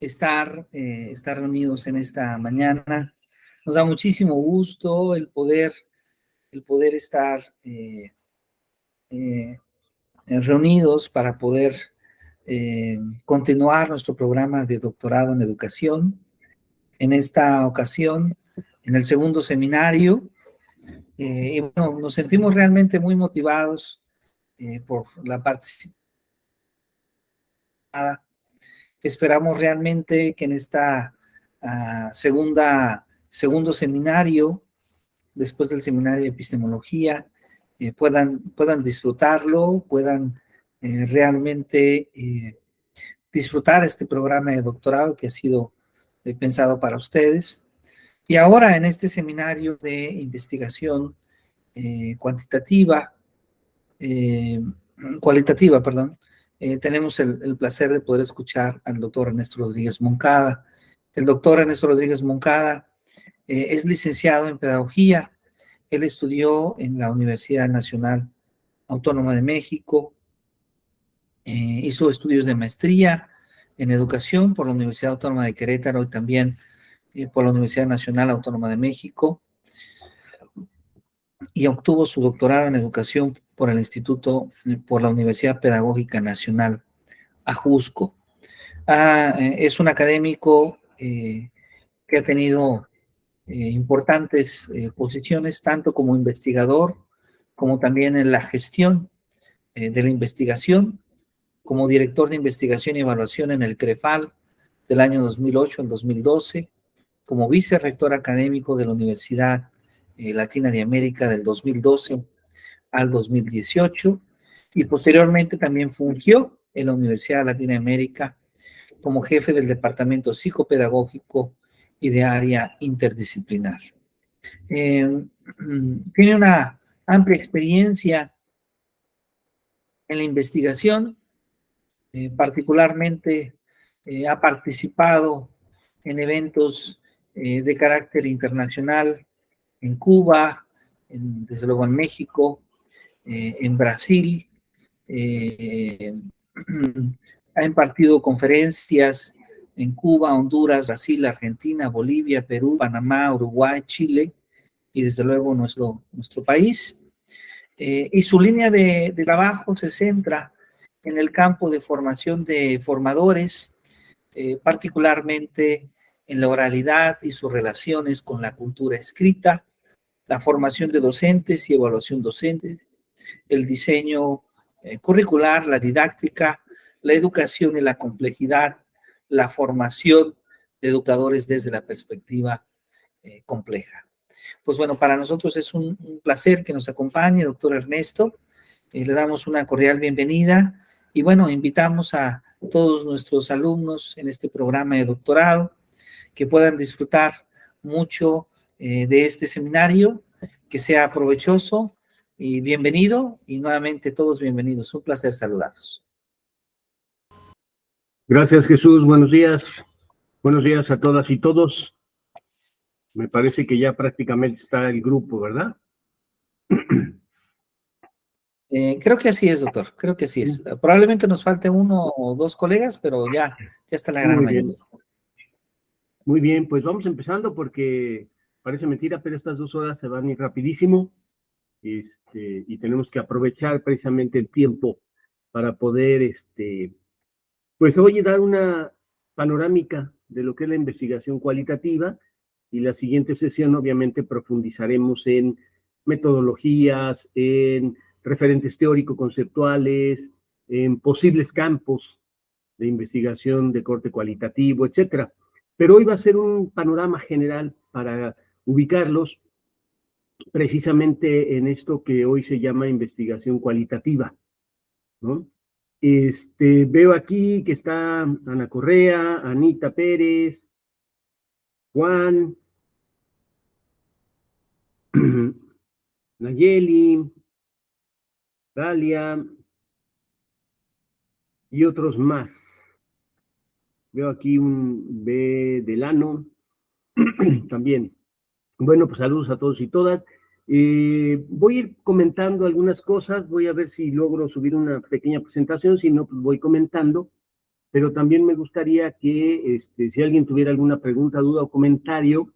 estar reunidos en esta mañana. Nos da muchísimo gusto el poder estar reunidos para poder continuar nuestro programa de doctorado en educación. En esta ocasión, en el segundo seminario, y bueno, nos sentimos realmente muy motivados por la participación. Esperamos realmente que en esta segundo seminario, después del seminario de epistemología, puedan disfrutarlo, puedan realmente disfrutar este programa de doctorado que ha sido pensado para ustedes. Y ahora en este seminario de investigación cualitativa, tenemos el placer de poder escuchar al doctor Ernesto Rodríguez Moncada. El doctor Ernesto Rodríguez Moncada es licenciado en pedagogía. Él estudió en la Universidad Nacional Autónoma de México, hizo estudios de maestría en educación por la Universidad Autónoma de Querétaro y también por la Universidad Nacional Autónoma de México, y obtuvo su doctorado en educación por la Universidad Pedagógica Nacional, Ajusco. Es un académico que ha tenido importantes posiciones, tanto como investigador, como también en la gestión de la investigación, como director de investigación y evaluación en el CREFAL del año 2008 al 2012, como vicerrector académico de la Universidad Latina de América del 2012 al 2018, y posteriormente también fungió en la Universidad Latina de América como jefe del Departamento Psicopedagógico y de área interdisciplinar. Tiene una amplia experiencia en la investigación, particularmente ha participado en eventos de carácter internacional en Cuba, desde luego en México, en Brasil, ha impartido conferencias en Cuba, Honduras, Brasil, Argentina, Bolivia, Perú, Panamá, Uruguay, Chile y desde luego nuestro país. Y su línea de trabajo se centra en el campo de formación de formadores, particularmente en la oralidad y sus relaciones con la cultura escrita, la formación de docentes y evaluación docente, el diseño curricular, la didáctica, la educación y la complejidad, la formación de educadores desde la perspectiva compleja. Pues bueno, para nosotros es un placer que nos acompañe, doctor Ernesto. Le damos una cordial bienvenida y bueno, invitamos a todos nuestros alumnos en este programa de doctorado que puedan disfrutar mucho de este seminario, que sea provechoso y bienvenido, y nuevamente todos bienvenidos. Un placer saludarlos. Gracias, Jesús. Buenos días. Buenos días a todas y todos. Me parece que ya prácticamente está el grupo, ¿verdad? Creo que así es, doctor. Creo que así es. Probablemente nos falte uno o dos colegas, pero ya está la gran mayoría. Muy bien, pues vamos empezando porque parece mentira, pero estas 2 horas se van a ir rapidísimo. Y tenemos que aprovechar precisamente el tiempo para poder, pues hoy dar una panorámica de lo que es la investigación cualitativa, y la siguiente sesión obviamente profundizaremos en metodologías, en referentes teórico-conceptuales, en posibles campos de investigación de corte cualitativo, etcétera. Pero hoy va a ser un panorama general para ubicarlos precisamente en esto que hoy se llama investigación cualitativa, ¿no? Veo aquí que está Ana Correa, Anita Pérez, Juan, Nayeli, Dalia y otros más. Veo aquí un B. Delano también. Bueno, pues saludos a todos y todas. Voy a ir comentando algunas cosas, voy a ver si logro subir una pequeña presentación, si no, pues voy comentando. pero también me gustaría que si alguien tuviera alguna pregunta, duda o comentario,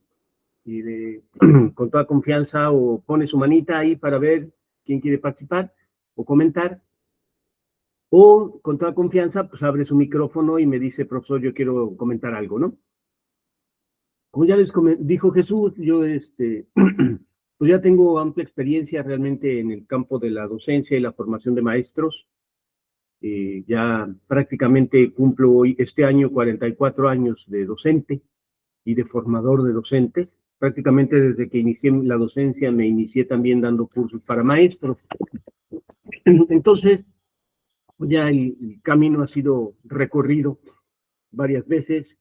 con toda confianza, o pone su manita ahí para ver quién quiere participar o comentar, o con toda confianza, pues abre su micrófono y me dice, profesor, yo quiero comentar algo, ¿no? Como ya les dijo Jesús, yo pues ya tengo amplia experiencia realmente en el campo de la docencia y la formación de maestros. Ya prácticamente cumplo hoy, este año, 44 años de docente y de formador de docentes. Prácticamente desde que inicié la docencia me inicié también dando cursos para maestros. Entonces, ya el camino ha sido recorrido varias veces,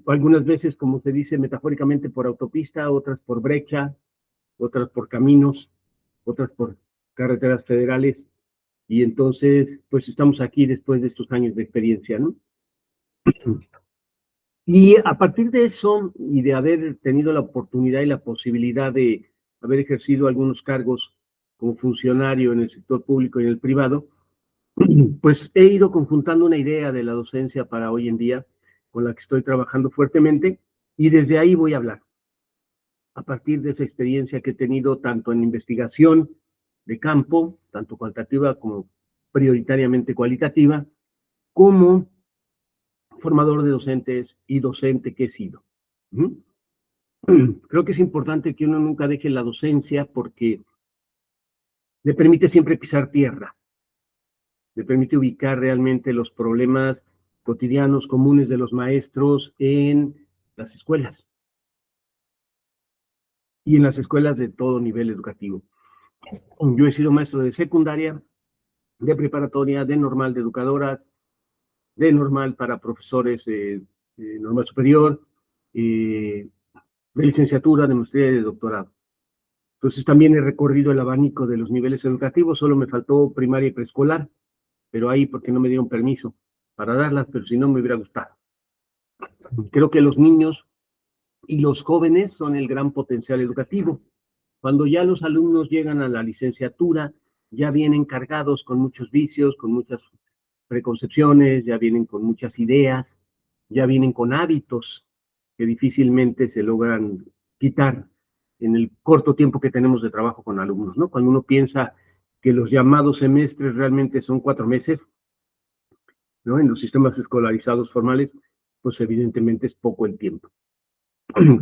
algunas veces, como se dice metafóricamente, por autopista, otras por brecha, otras por caminos, otras por carreteras federales, y entonces, pues estamos aquí después de estos años de experiencia, ¿no? Y a partir de eso, y de haber tenido la oportunidad y la posibilidad de haber ejercido algunos cargos como funcionario en el sector público y en el privado, pues he ido conjuntando una idea de la docencia para hoy en día, con la que estoy trabajando fuertemente, y desde ahí voy a hablar. A partir de esa experiencia que he tenido tanto en investigación de campo, tanto cuantitativa como prioritariamente cualitativa, como formador de docentes y docente que he sido. Creo que es importante que uno nunca deje la docencia porque le permite siempre pisar tierra, le permite ubicar realmente los problemas cotidianos, comunes de los maestros en las escuelas y en las escuelas de todo nivel educativo. Yo he sido maestro de secundaria, de preparatoria, de normal, de educadoras, de normal para profesores normal superior, de licenciatura, de maestría y de doctorado. Entonces también he recorrido el abanico de los niveles educativos, solo me faltó primaria y preescolar, pero ahí porque no me dieron permiso para darlas, pero si no me hubiera gustado. Creo que los niños y los jóvenes son el gran potencial educativo. Cuando ya los alumnos llegan a la licenciatura, ya vienen cargados con muchos vicios, con muchas preconcepciones, ya vienen con muchas ideas, ya vienen con hábitos que difícilmente se logran quitar en el corto tiempo que tenemos de trabajo con alumnos, ¿no? Cuando uno piensa que los llamados semestres realmente son 4 meses, ¿no? En los sistemas escolarizados formales, pues evidentemente es poco el tiempo.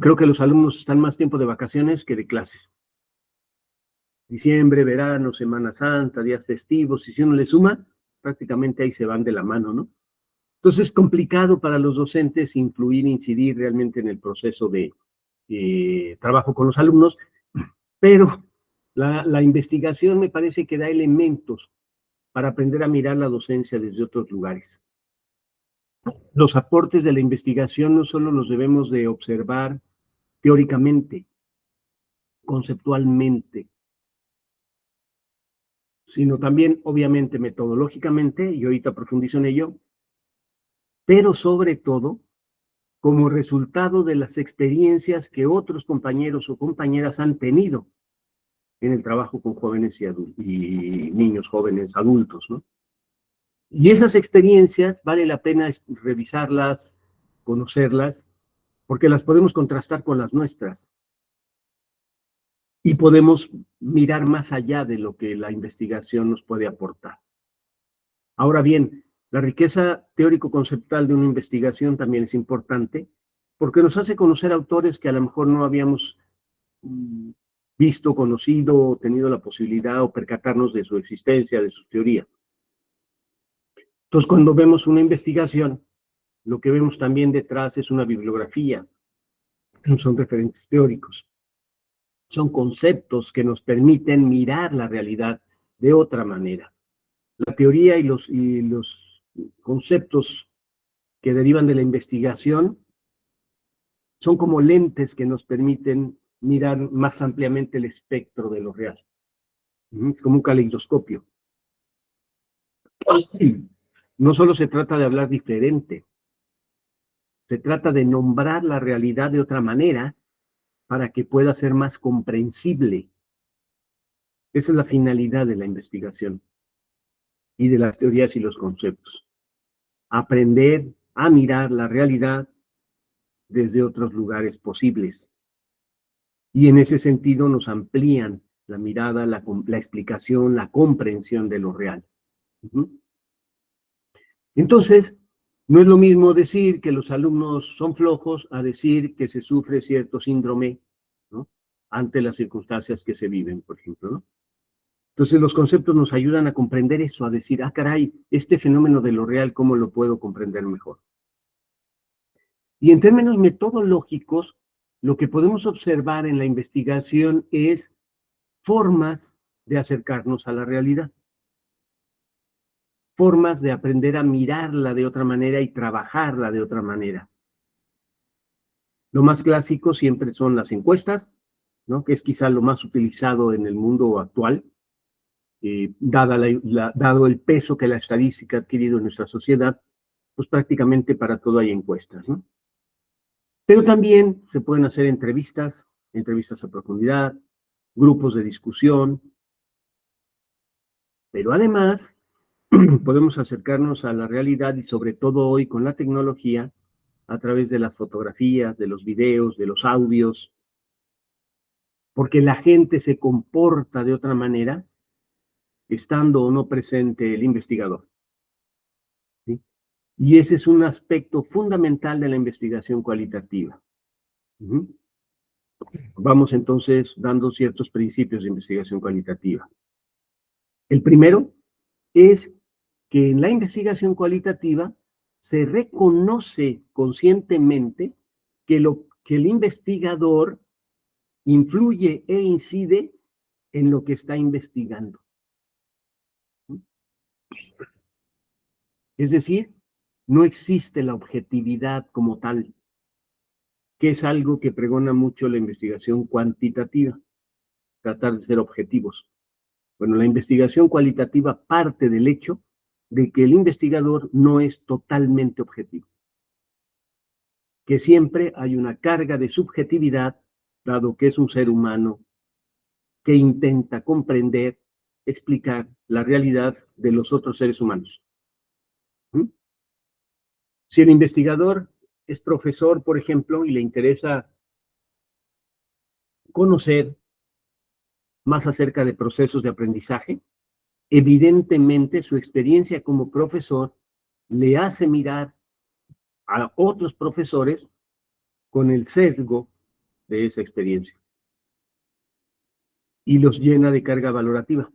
Creo que los alumnos están más tiempo de vacaciones que de clases. Diciembre, verano, Semana Santa, días festivos, y si uno le suma, prácticamente ahí se van de la mano, ¿no? Entonces es complicado para los docentes influir, incidir realmente en el proceso de trabajo con los alumnos, pero la investigación me parece que da elementos para aprender a mirar la docencia desde otros lugares. Los aportes de la investigación no solo los debemos de observar teóricamente, conceptualmente, sino también, obviamente, metodológicamente, y ahorita profundizo en ello, pero sobre todo como resultado de las experiencias que otros compañeros o compañeras han tenido en el trabajo con jóvenes y niños jóvenes, adultos, ¿no? Y esas experiencias vale la pena revisarlas, conocerlas, porque las podemos contrastar con las nuestras y podemos mirar más allá de lo que la investigación nos puede aportar. Ahora bien, la riqueza teórico-conceptual de una investigación también es importante porque nos hace conocer autores que a lo mejor no habíamos visto, conocido, tenido la posibilidad o percatarnos de su existencia, de sus teorías. Entonces, cuando vemos una investigación, lo que vemos también detrás es una bibliografía, son referentes teóricos, son conceptos que nos permiten mirar la realidad de otra manera. La teoría y los conceptos que derivan de la investigación son como lentes que nos permiten mirar más ampliamente el espectro de lo real. Es como un caleidoscopio. No solo se trata de hablar diferente, se trata de nombrar la realidad de otra manera para que pueda ser más comprensible. Esa es la finalidad de la investigación y de las teorías y los conceptos. aprender a mirar la realidad desde otros lugares posibles. Y en ese sentido nos amplían la mirada, la explicación, la comprensión de lo real. Entonces, no es lo mismo decir que los alumnos son flojos a decir que se sufre cierto síndrome, ¿no?, ante las circunstancias que se viven, por ejemplo, ¿no? Entonces, los conceptos nos ayudan a comprender eso, a decir, ah, caray, este fenómeno de lo real, ¿cómo lo puedo comprender mejor? Y en términos metodológicos, lo que podemos observar en la investigación es formas de acercarnos a la realidad, formas de aprender a mirarla de otra manera y trabajarla de otra manera. Lo más clásico siempre son las encuestas, ¿no?, que es quizá lo más utilizado en el mundo actual, dado el peso que la estadística ha adquirido en nuestra sociedad, pues prácticamente para todo hay encuestas, ¿no? Pero también se pueden hacer entrevistas a profundidad, grupos de discusión, pero además podemos acercarnos a la realidad y sobre todo hoy con la tecnología a través de las fotografías, de los videos, de los audios, porque la gente se comporta de otra manera estando o no presente el investigador, ¿sí? Y ese es un aspecto fundamental de la investigación cualitativa. Vamos entonces dando ciertos principios de investigación cualitativa. El primero es que en la investigación cualitativa se reconoce conscientemente que el investigador influye e incide en lo que está investigando. Es decir, no existe la objetividad como tal, que es algo que pregona mucho la investigación cuantitativa, tratar de ser objetivos. Bueno, la investigación cualitativa parte del hecho de que el investigador no es totalmente objetivo, que siempre hay una carga de subjetividad, dado que es un ser humano que intenta comprender, explicar la realidad de los otros seres humanos. Si el investigador es profesor, por ejemplo, y le interesa conocer más acerca de procesos de aprendizaje, evidentemente su experiencia como profesor le hace mirar a otros profesores con el sesgo de esa experiencia y los llena de carga valorativa.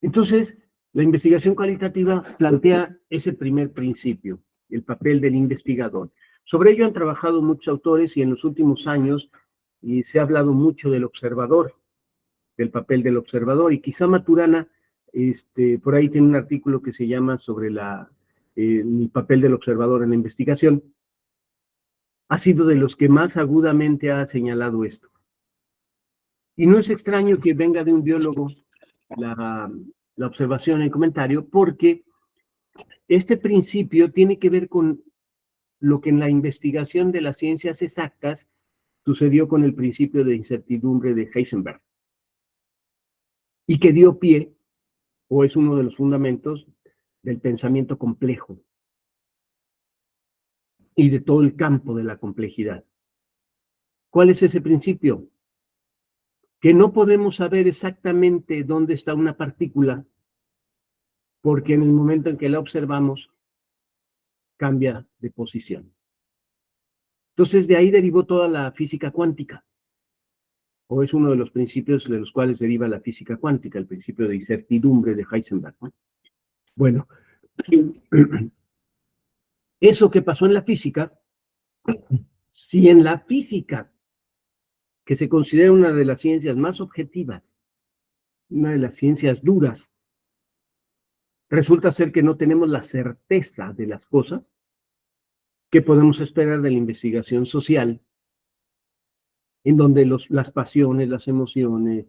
Entonces, la investigación cualitativa plantea ese primer principio, el papel del investigador. Sobre ello han trabajado muchos autores y en los últimos años se ha hablado mucho del observador, del papel del observador, y quizá Maturana por ahí tiene un artículo que se llama sobre el papel del observador en la investigación. Ha sido de los que más agudamente ha señalado esto. Y no es extraño que venga de un biólogo la observación, el comentario, porque este principio tiene que ver con lo que en la investigación de las ciencias exactas sucedió con el principio de incertidumbre de Heisenberg, y que dio pie, o es uno de los fundamentos, del pensamiento complejo y de todo el campo de la complejidad. ¿Cuál es ese principio? Que no podemos saber exactamente dónde está una partícula, porque en el momento en que la observamos, cambia de posición. Entonces, de ahí derivó toda la física cuántica, o es uno de los principios de los cuales deriva la física cuántica, el principio de incertidumbre de Heisenberg, ¿no? Bueno, eso que pasó en la física, si en la física, que se considera una de las ciencias más objetivas, una de las ciencias duras, resulta ser que no tenemos la certeza de las cosas, ¿qué podemos esperar de la investigación social, en donde las pasiones, las emociones,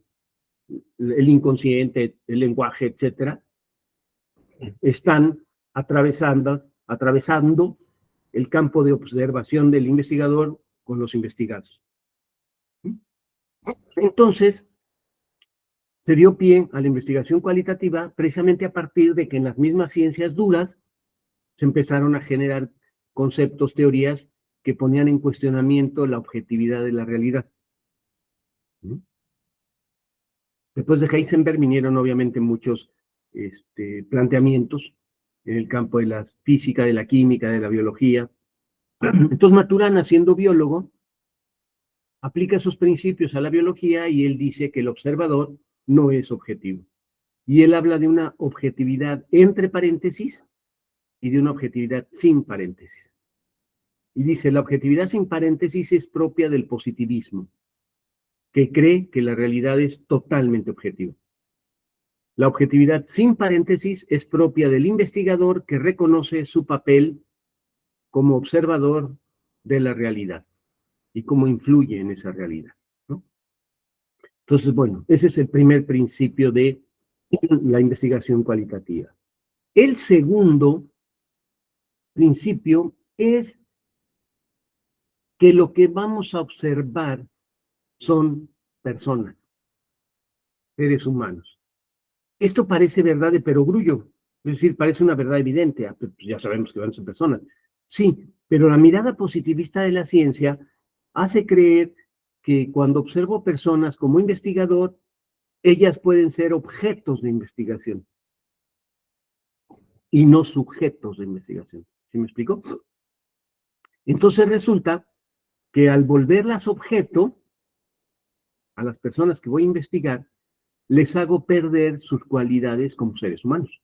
el inconsciente, el lenguaje, etcétera, están atravesando el campo de observación del investigador con los investigados? Entonces, se dio pie a la investigación cualitativa precisamente a partir de que en las mismas ciencias duras se empezaron a generar conceptos, teorías que ponían en cuestionamiento la objetividad de la realidad. Después de Heisenberg vinieron obviamente muchos planteamientos en el campo de la física, de la química, de la biología. Entonces Maturana, siendo biólogo, aplica esos principios a la biología y él dice que el observador no es objetivo. Y él habla de una objetividad entre paréntesis y de una objetividad sin paréntesis. Y dice, la objetividad sin paréntesis es propia del positivismo, que cree que la realidad es totalmente objetiva. La objetividad sin paréntesis es propia del investigador que reconoce su papel como observador de la realidad y cómo influye en esa realidad, ¿no? Entonces, bueno, ese es el primer principio de la investigación cualitativa. El segundo principio es que lo que vamos a observar son personas, seres humanos. Esto parece verdad de perogrullo, es decir, parece una verdad evidente, pues ya sabemos que van a ser personas. Sí, pero la mirada positivista de la ciencia hace creer que cuando observo personas como investigador, ellas pueden ser objetos de investigación y no sujetos de investigación. ¿Sí me explico? Entonces resulta que al volverlas objeto, a las personas que voy a investigar, les hago perder sus cualidades como seres humanos.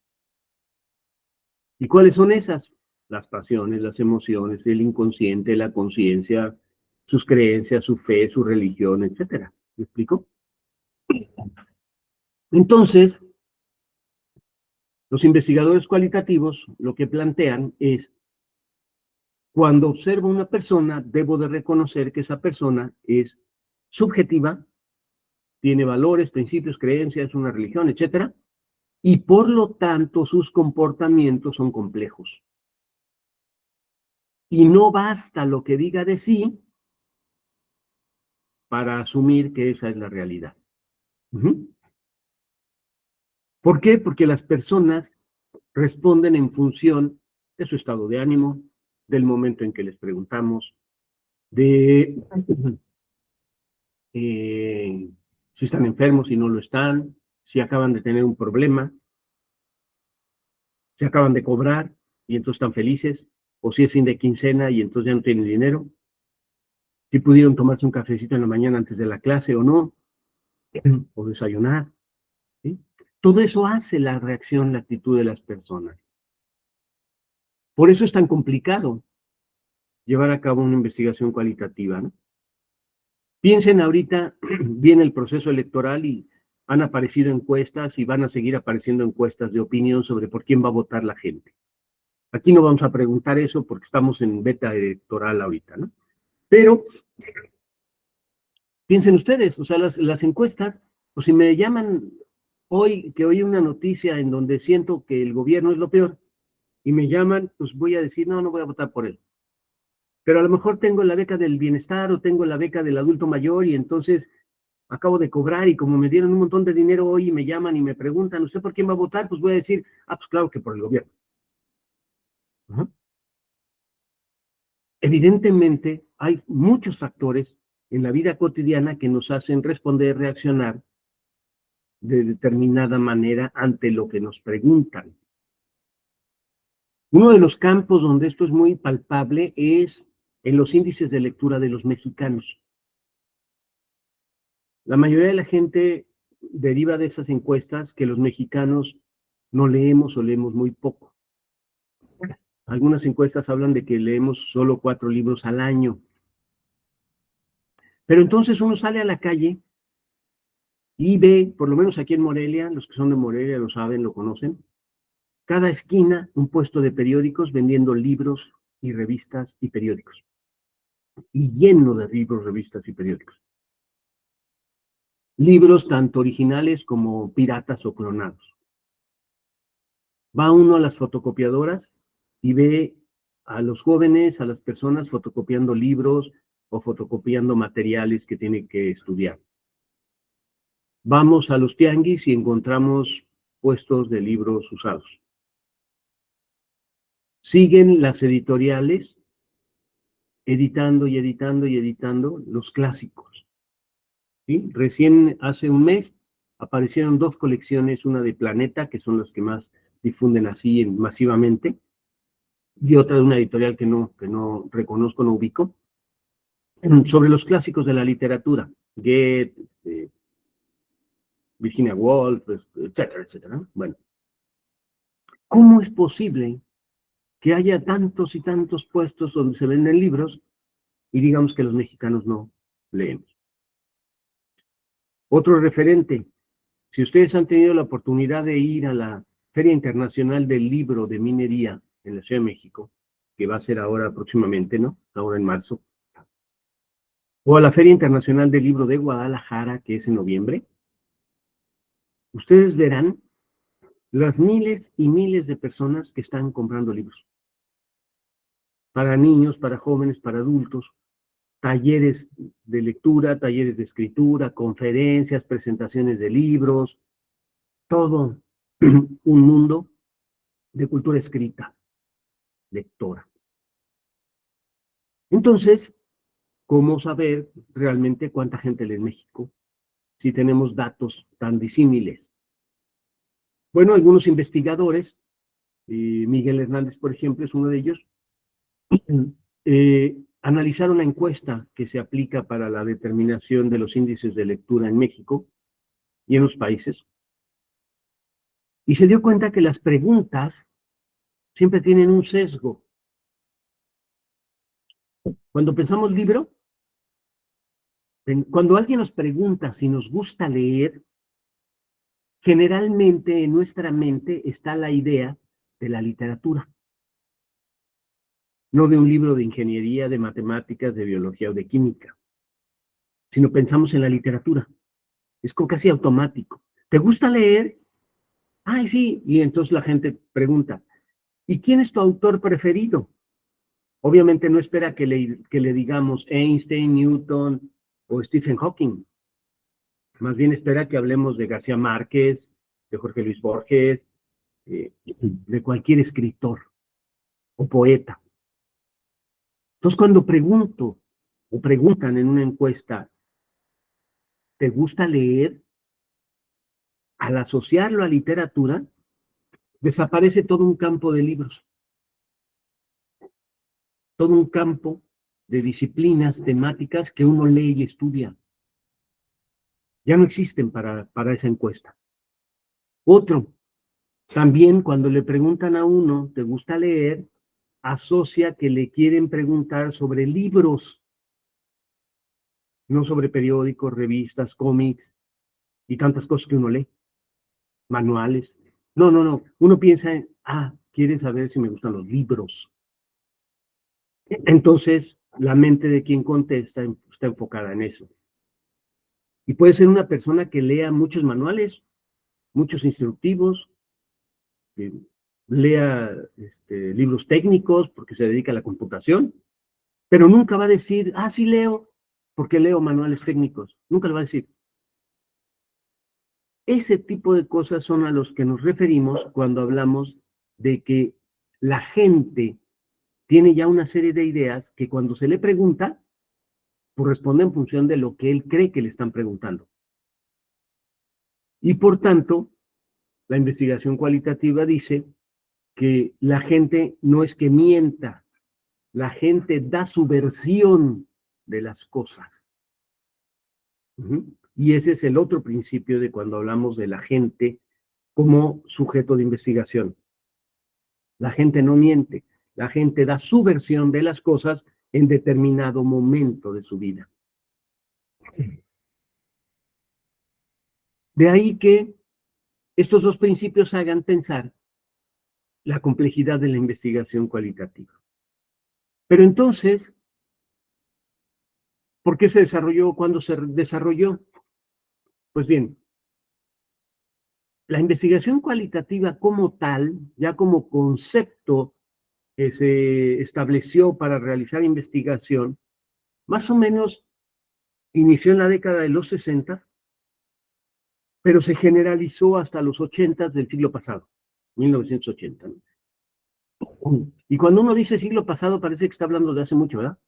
¿Y cuáles son esas? Las pasiones, las emociones, el inconsciente, la conciencia, sus creencias, su fe, su religión, etcétera. ¿Me explico? Entonces, los investigadores cualitativos lo que plantean es, cuando observo a una persona, debo de reconocer que esa persona es subjetiva, tiene valores, principios, creencias, una religión, etcétera, y por lo tanto sus comportamientos son complejos. Y no basta lo que diga de sí para asumir que esa es la realidad. ¿Por qué? Porque las personas responden en función de su estado de ánimo, del momento en que les preguntamos, de si están enfermos, si no lo están, si acaban de tener un problema, si acaban de cobrar y entonces están felices, o si es fin de quincena y entonces ya no tienen dinero, si pudieron tomarse un cafecito en la mañana antes de la clase o no, o desayunar. ¿Sí? Todo eso hace la reacción, la actitud de las personas. Por eso es tan complicado llevar a cabo una investigación cualitativa, ¿no? Piensen ahorita, viene el proceso electoral y han aparecido encuestas y van a seguir apareciendo encuestas de opinión sobre por quién va a votar la gente. Aquí no vamos a preguntar eso porque estamos en beta electoral ahorita, ¿no? Pero piensen ustedes, o sea, las encuestas, pues si me llaman hoy, que oí una noticia en donde siento que el gobierno es lo peor, y me llaman, pues voy a decir, no, no voy a votar por él. Pero a lo mejor tengo la beca del bienestar o tengo la beca del adulto mayor y entonces acabo de cobrar y como me dieron un montón de dinero hoy y me llaman y me preguntan, ¿usted por quién va a votar? Pues voy a decir, pues claro que por el gobierno. Evidentemente, hay muchos factores en la vida cotidiana que nos hacen responder, reaccionar de determinada manera ante lo que nos preguntan. Uno de los campos donde esto es muy palpable es en los índices de lectura de los mexicanos. La mayoría de la gente deriva de esas encuestas que los mexicanos no leemos o leemos muy poco. Algunas encuestas hablan de que leemos solo 4 libros al año. Pero entonces uno sale a la calle y ve, por lo menos aquí en Morelia, los que son de Morelia lo saben, lo conocen, cada esquina un puesto de periódicos vendiendo libros y revistas y periódicos. Y lleno de libros, revistas y periódicos. Libros tanto originales como piratas o clonados. Va uno a las fotocopiadoras y ve a los jóvenes, a las personas fotocopiando libros o fotocopiando materiales que tienen que estudiar. vamos a los tianguis y encontramos puestos de libros usados. Siguen las editoriales editando y editando y editando los clásicos. ¿Sí? Recién hace un mes aparecieron 2 colecciones, una de Planeta, que son las que más difunden así masivamente, y otra de una editorial que no reconozco, no ubico, sobre los clásicos de la literatura, Goethe, Virginia Woolf, etcétera, etcétera, ¿no? Bueno, ¿cómo es posible que haya tantos y tantos puestos donde se venden libros y digamos que los mexicanos no leemos? Otro referente, si ustedes han tenido la oportunidad de ir a la Feria Internacional del Libro de Minería en la Ciudad de México, que va a ser ahora próximamente, ¿no? Ahora en marzo, o a la Feria Internacional del Libro de Guadalajara, que es en noviembre, ustedes verán las miles y miles de personas que están comprando libros. Para niños, para jóvenes, para adultos, talleres de lectura, talleres de escritura, conferencias, presentaciones de libros, todo un mundo de cultura escrita, lectora. Entonces, ¿cómo saber realmente cuánta gente lee en México si tenemos datos tan disímiles? Bueno, algunos investigadores, Miguel Hernández, por ejemplo, es uno de ellos, analizaron la encuesta que se aplica para la determinación de los índices de lectura en México y en los países, y se dio cuenta que las preguntas siempre tienen un sesgo. Cuando pensamos libro, cuando alguien nos pregunta si nos gusta leer, generalmente en nuestra mente está la idea de la literatura, no de un libro de ingeniería, de matemáticas, de biología o de química, sino pensamos en la literatura. Es casi automático. ¿Te gusta leer? Ay, sí. Y entonces la gente pregunta, ¿y quién es tu autor preferido? Obviamente no espera que le digamos Einstein, Newton o Stephen Hawking. Más bien espera que hablemos de García Márquez, de Jorge Luis Borges, de cualquier escritor o poeta. Entonces, cuando pregunto o preguntan en una encuesta, ¿te gusta leer? Al asociarlo a literatura, desaparece todo un campo de libros, todo un campo de disciplinas temáticas que uno lee y estudia. Ya no existen para esa encuesta. Otro, también cuando le preguntan a uno, ¿te gusta leer? Asocia que le quieren preguntar sobre libros, no sobre periódicos, revistas, cómics y tantas cosas que uno lee, manuales. No, no, no. Uno piensa en, quiere saber si me gustan los libros. Entonces, la mente de quien contesta está enfocada en eso. Y puede ser una persona que lea muchos manuales, muchos instructivos, que lea libros técnicos porque se dedica a la computación, pero nunca va a decir, sí leo, porque leo manuales técnicos. Nunca lo va a decir. Ese tipo de cosas son a los que nos referimos cuando hablamos de que la gente tiene ya una serie de ideas que cuando se le pregunta, pues responde en función de lo que él cree que le están preguntando. Y por tanto, la investigación cualitativa dice que la gente no es que mienta, la gente da su versión de las cosas. Y ese es el otro principio de cuando hablamos de la gente como sujeto de investigación. La gente no miente, la gente da su versión de las cosas en determinado momento de su vida. De ahí que estos dos principios hagan pensar la complejidad de la investigación cualitativa. Pero entonces, ¿por qué se desarrolló? ¿Cuándo se desarrolló? Pues bien, la investigación cualitativa como tal, ya como concepto que se estableció para realizar investigación, más o menos inició en la década de los 60 pero se generalizó hasta los 80 del siglo pasado, 1980, ¿no? Y cuando uno dice siglo pasado, parece que está hablando de hace mucho, ¿verdad?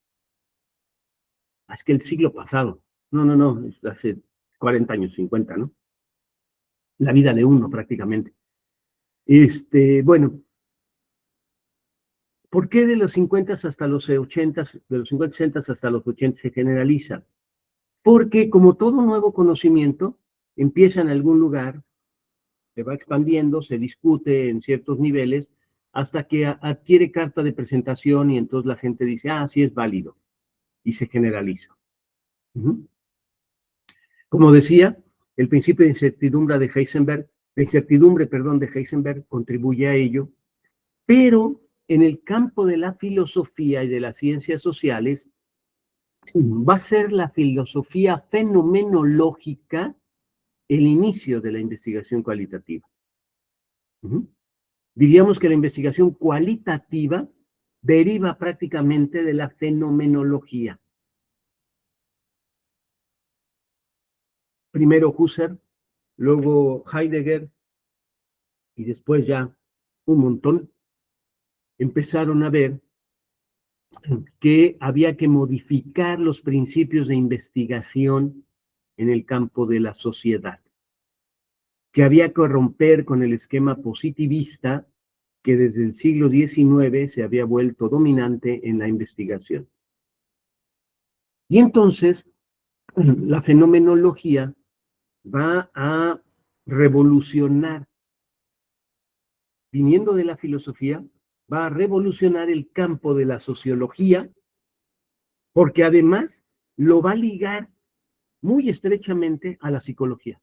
Es que el siglo pasado. No, es hace 40 años, 50, ¿no? La vida de uno prácticamente. Bueno, ¿por qué de los 50 hasta los 80, de los 50, 60 hasta los 80 se generaliza? Porque como todo nuevo conocimiento, empieza en algún lugar, se va expandiendo, se discute en ciertos niveles, hasta que adquiere carta de presentación y entonces la gente dice, ah, sí es válido, y se generaliza. Como decía, el principio de incertidumbre de Heisenberg contribuye a ello, pero en el campo de la filosofía y de las ciencias sociales, va a ser la filosofía fenomenológica el inicio de la investigación cualitativa. Diríamos que la investigación cualitativa deriva prácticamente de la fenomenología. Primero Husserl, luego Heidegger, y después ya un montón, empezaron a ver que había que modificar los principios de investigación en el campo de la sociedad, que había que romper con el esquema positivista que desde el siglo XIX se había vuelto dominante en la investigación. Y entonces, la fenomenología va a revolucionar, viniendo de la filosofía, va a revolucionar el campo de la sociología, porque además lo va a ligar muy estrechamente a la psicología.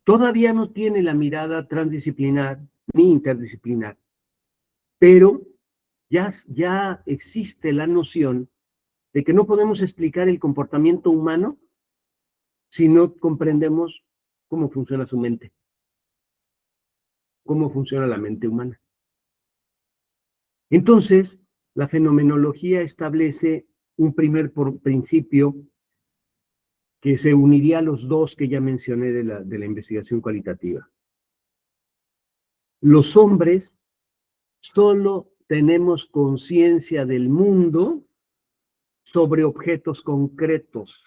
Todavía no tiene la mirada transdisciplinar ni interdisciplinar, pero ya existe la noción de que no podemos explicar el comportamiento humano si no comprendemos cómo funciona su mente, cómo funciona la mente humana. Entonces, la fenomenología establece un primer principio que se uniría a los dos que ya mencioné de la investigación cualitativa. Los hombres solo tenemos conciencia del mundo sobre objetos concretos.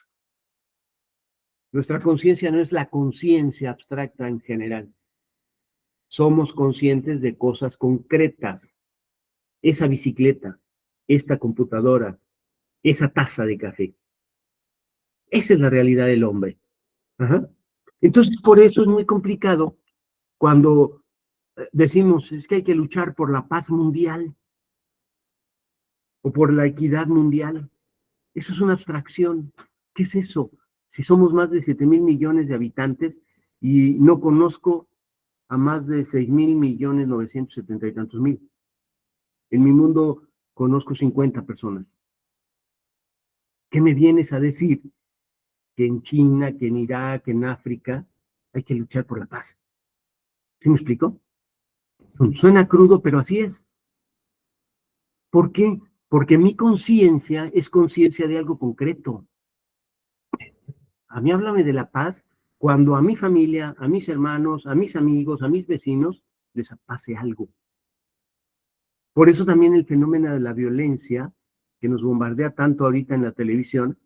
Nuestra conciencia no es la conciencia abstracta en general. Somos conscientes de cosas concretas. Esa bicicleta, esta computadora, esa taza de café. Esa es la realidad del hombre. Entonces, por eso es muy complicado cuando decimos es que hay que luchar por la paz mundial o por la equidad mundial. Eso es una abstracción. ¿Qué es eso? Si somos más de 7,000 millones de habitantes y no conozco a más de 6,000,970,000 y tantos mil. En mi mundo conozco 50 personas. ¿Qué me vienes a decir? Que en China, que en Irak, que en África hay que luchar por la paz. ¿Sí me explico? Suena crudo, pero así es. ¿Por qué? Porque mi conciencia es conciencia de algo concreto. A mí háblame de la paz cuando a mi familia, a mis hermanos, a mis amigos, a mis vecinos les pase algo. Por eso también el fenómeno de la violencia que nos bombardea tanto ahorita en la televisión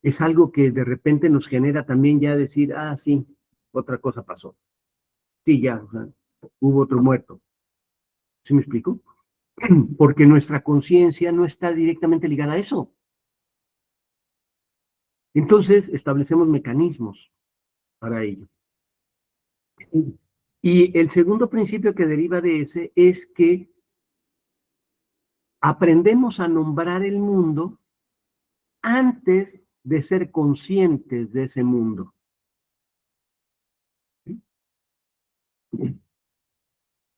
es algo que de repente nos genera también ya decir, ah, sí, otra cosa pasó. Sí, ya, o sea, hubo otro muerto. ¿Sí me explico? Porque nuestra conciencia no está directamente ligada a eso. Entonces, establecemos mecanismos para ello. Y el segundo principio que deriva de ese es que aprendemos a nombrar el mundo antes de ser conscientes de ese mundo.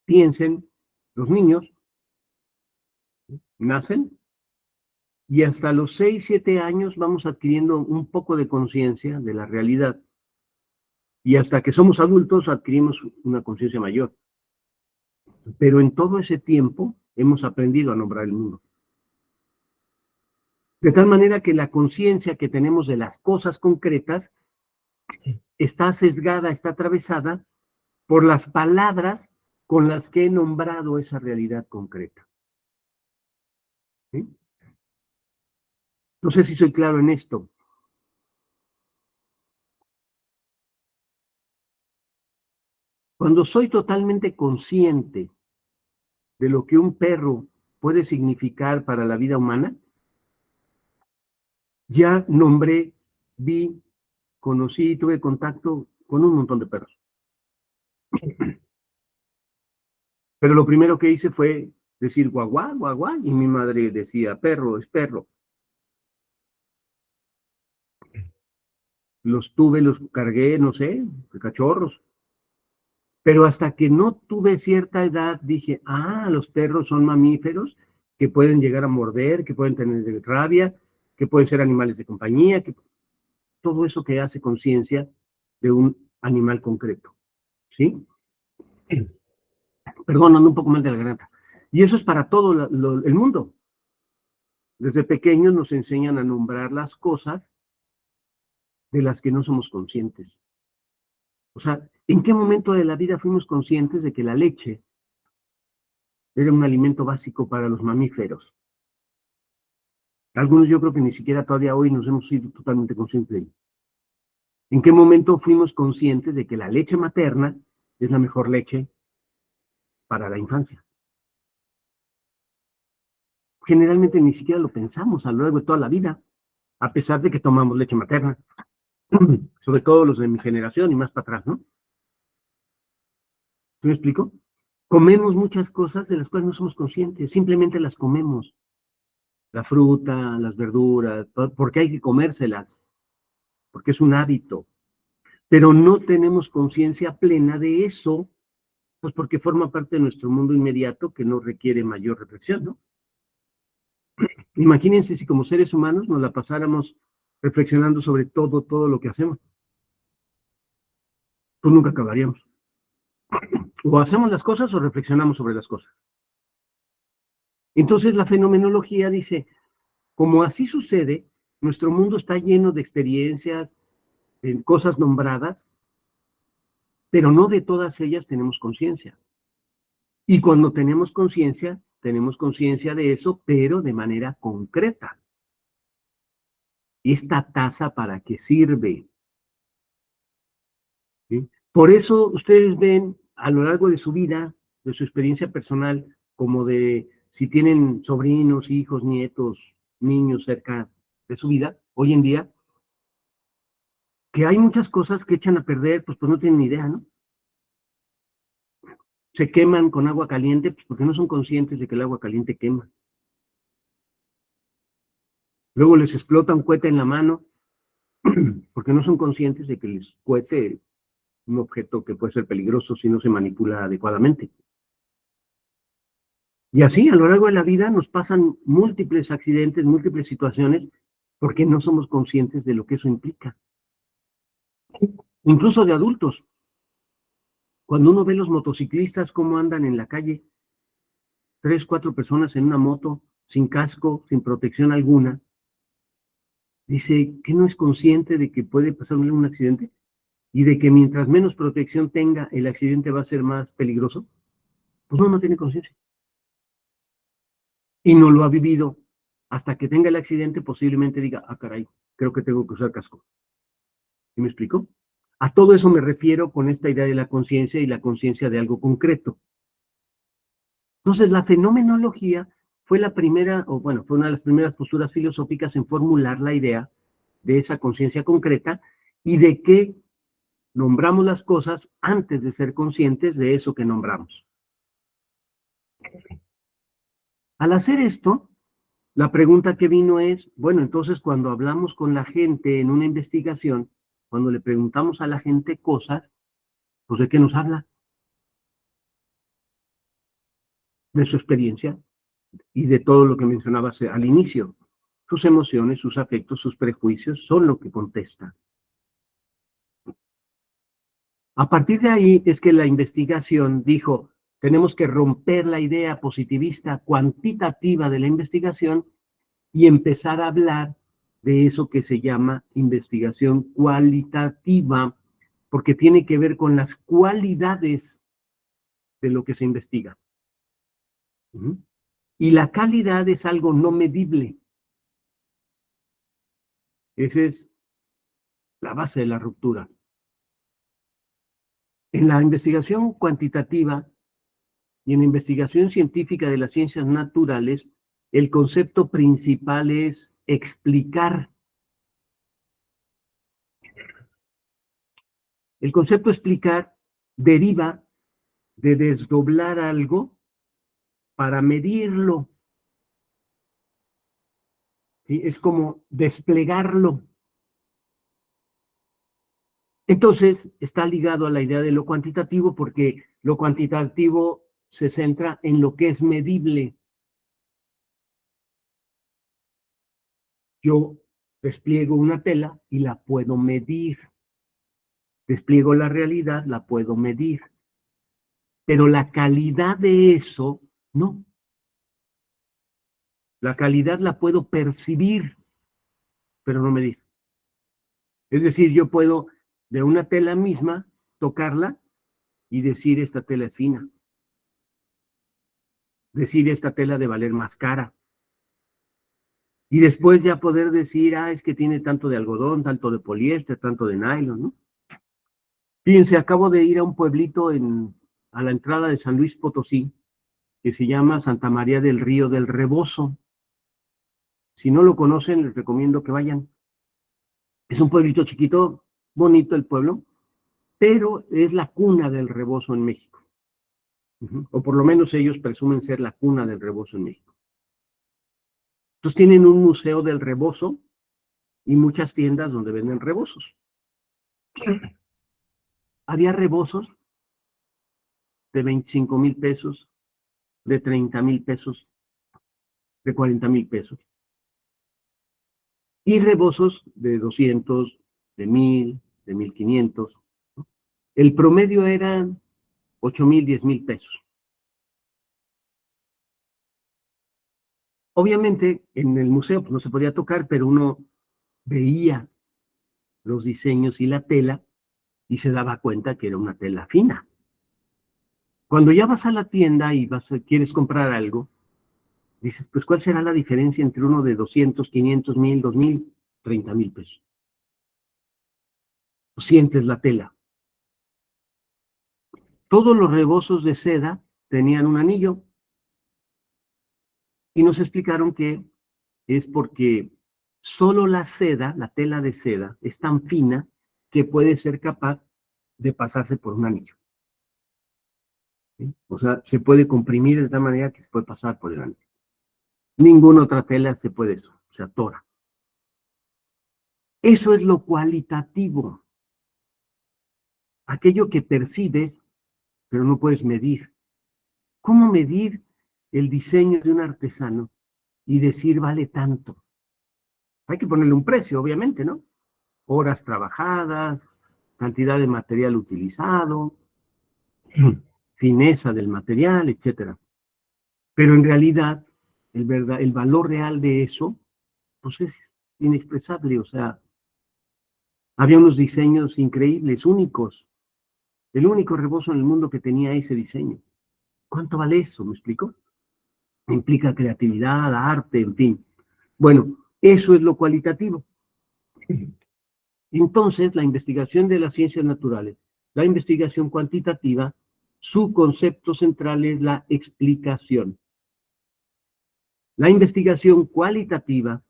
Piensen, los niños nacen y hasta los 6, 7 años vamos adquiriendo un poco de conciencia de la realidad. Y hasta que somos adultos adquirimos una conciencia mayor. Pero en todo ese tiempo hemos aprendido a nombrar el mundo. De tal manera que la conciencia que tenemos de las cosas concretas está sesgada, está atravesada por las palabras con las que he nombrado esa realidad concreta. ¿Sí? No sé si soy claro en esto. Cuando soy totalmente consciente de lo que un perro puede significar para la vida humana, ya nombré, vi, conocí, tuve contacto con un montón de perros. Pero lo primero que hice fue decir guaguá, guaguá, y mi madre decía perro, es perro. Los tuve, los cargué, no sé, de cachorros. Pero hasta que no tuve cierta edad dije, los perros son mamíferos que pueden llegar a morder, que pueden tener rabia, que pueden ser animales de compañía, que todo eso que hace conciencia de un animal concreto, ¿sí? Perdón, ando un poco mal de la garganta. Y eso es para todo el mundo. Desde pequeños nos enseñan a nombrar las cosas de las que no somos conscientes. O sea, ¿en qué momento de la vida fuimos conscientes de que la leche era un alimento básico para los mamíferos? Algunos yo creo que ni siquiera todavía hoy nos hemos sido totalmente conscientes de ello. ¿En qué momento fuimos conscientes de que la leche materna es la mejor leche para la infancia? Generalmente ni siquiera lo pensamos a lo largo de toda la vida, a pesar de que tomamos leche materna. Sobre todo los de mi generación y más para atrás, ¿no? ¿Sí me explico? Comemos muchas cosas de las cuales no somos conscientes, simplemente las comemos. La fruta, las verduras, porque hay que comérselas, porque es un hábito. Pero no tenemos conciencia plena de eso, pues porque forma parte de nuestro mundo inmediato que no requiere mayor reflexión, ¿no? Imagínense si como seres humanos nos la pasáramos reflexionando sobre todo lo que hacemos. Pues nunca acabaríamos. O hacemos las cosas o reflexionamos sobre las cosas. Entonces la fenomenología dice, como así sucede, nuestro mundo está lleno de experiencias, de cosas nombradas, pero no de todas ellas tenemos conciencia. Y cuando tenemos conciencia de eso, pero de manera concreta. ¿Esta taza para qué sirve? ¿Sí? Por eso ustedes ven a lo largo de su vida, de su experiencia personal, como de si tienen sobrinos, hijos, nietos, niños cerca de su vida, hoy en día, que hay muchas cosas que echan a perder, pues no tienen ni idea, ¿no? Se queman con agua caliente, pues porque no son conscientes de que el agua caliente quema. Luego les explota un cohete en la mano, porque no son conscientes de que les cohete un objeto que puede ser peligroso si no se manipula adecuadamente. Y así, a lo largo de la vida, nos pasan múltiples accidentes, múltiples situaciones, porque no somos conscientes de lo que eso implica. Incluso de adultos. Cuando uno ve los motociclistas cómo andan en la calle, 3, 4 personas en una moto, sin casco, sin protección alguna, dice que no es consciente de que puede pasarle un accidente y de que mientras menos protección tenga, el accidente va a ser más peligroso. Pues no tiene conciencia. Y no lo ha vivido. Hasta que tenga el accidente, posiblemente diga, caray, creo que tengo que usar casco. ¿Sí me explico? A todo eso me refiero con esta idea de la conciencia y la conciencia de algo concreto. Entonces, la fenomenología fue la primera, fue una de las primeras posturas filosóficas en formular la idea de esa conciencia concreta y de que nombramos las cosas antes de ser conscientes de eso que nombramos. Al hacer esto, la pregunta que vino es, entonces cuando hablamos con la gente en una investigación, cuando le preguntamos a la gente cosas, pues ¿de qué nos habla? De su experiencia y de todo lo que mencionabas al inicio. Sus emociones, sus afectos, sus prejuicios son lo que contesta. A partir de ahí es que la investigación dijo, tenemos que romper la idea positivista cuantitativa de la investigación y empezar a hablar de eso que se llama investigación cualitativa, porque tiene que ver con las cualidades de lo que se investiga. Y la calidad es algo no medible. Esa es la base de la ruptura. En la investigación cuantitativa y en la investigación científica de las ciencias naturales, el concepto principal es explicar. El concepto explicar deriva de desdoblar algo para medirlo. ¿Sí? Es como desplegarlo. Entonces, está ligado a la idea de lo cuantitativo porque lo cuantitativo se centra en lo que es medible. Yo despliego una tela y la puedo medir. Despliego la realidad, la puedo medir. Pero la calidad de eso, no. La calidad la puedo percibir, pero no medir. Es decir, yo puedo de una tela misma tocarla y decir esta tela es fina. Decir esta tela de valer más cara. Y después ya poder decir, es que tiene tanto de algodón, tanto de poliéster, tanto de nylon, ¿no? Fíjense, acabo de ir a un pueblito a la entrada de San Luis Potosí, que se llama Santa María del Río del Rebozo. Si no lo conocen, les recomiendo que vayan. Es un pueblito chiquito, bonito el pueblo, pero es la cuna del rebozo en México. O por lo menos ellos presumen ser la cuna del rebozo en México. Entonces tienen un museo del rebozo y muchas tiendas donde venden rebozos. Había rebozos de 25,000 pesos, de 30,000 pesos, de 40,000 pesos. Y rebozos de 200, de 1,000, de 1,500. ¿No? El promedio era 8,000, 10,000 pesos. Obviamente, en el museo pues, no se podía tocar, pero uno veía los diseños y la tela y se daba cuenta que era una tela fina. Cuando ya vas a la tienda y quieres comprar algo, dices, pues, ¿cuál será la diferencia entre uno de 200, 500, 1,000, 2,000, 30,000 pesos? Sientes la tela. Todos los rebozos de seda tenían un anillo y nos explicaron que es porque solo la seda, la tela de seda, es tan fina que puede ser capaz de pasarse por un anillo. ¿Sí? O sea, se puede comprimir de tal manera que se puede pasar por el anillo. Ninguna otra tela se puede eso, se atora. Eso es lo cualitativo. Aquello que percibes, pero no puedes medir. ¿Cómo medir el diseño de un artesano y decir vale tanto? Hay que ponerle un precio, obviamente, ¿no? Horas trabajadas, cantidad de material utilizado, fineza del material, etcétera. Pero en realidad, el valor real de eso, pues es inexpresable. O sea, había unos diseños increíbles, únicos. El único rebozo en el mundo que tenía ese diseño. ¿Cuánto vale eso? ¿Me explico? Implica creatividad, arte, en fin. Bueno, eso es lo cualitativo. Entonces, la investigación de las ciencias naturales, la investigación cuantitativa, su concepto central es la explicación. La investigación cualitativa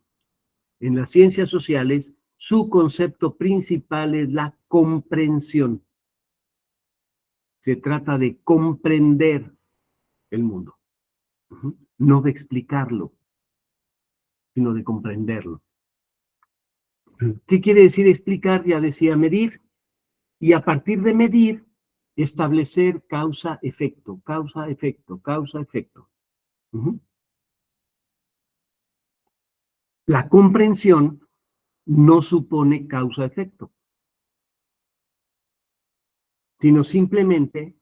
en las ciencias sociales, su concepto principal es la comprensión. Se trata de comprender el mundo, no de explicarlo, sino de comprenderlo. ¿Qué quiere decir explicar? Ya decía, medir, y a partir de medir, establecer causa-efecto, causa-efecto, causa-efecto. La comprensión no supone causa-efecto, sino simplemente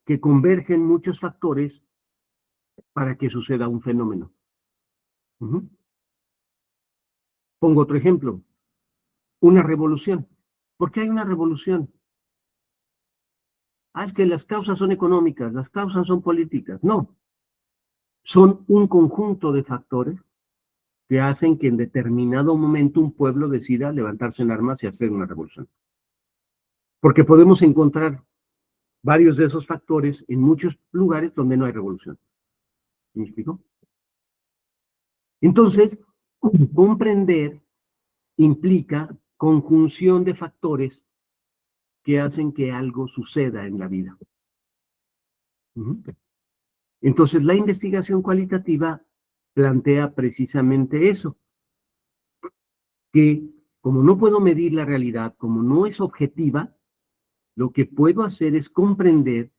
que convergen muchos factores para que suceda un fenómeno. Pongo otro ejemplo, una revolución. ¿Por qué hay una revolución? Es que las causas son económicas, las causas son políticas. No, son un conjunto de factores que hacen que en determinado momento un pueblo decida levantarse en armas y hacer una revolución. Porque podemos encontrar varios de esos factores en muchos lugares donde no hay revolución. ¿Me explico? Entonces, comprender implica conjunción de factores que hacen que algo suceda en la vida. Entonces, la investigación cualitativa plantea precisamente eso, que como no puedo medir la realidad, como no es objetiva, lo que puedo hacer es comprender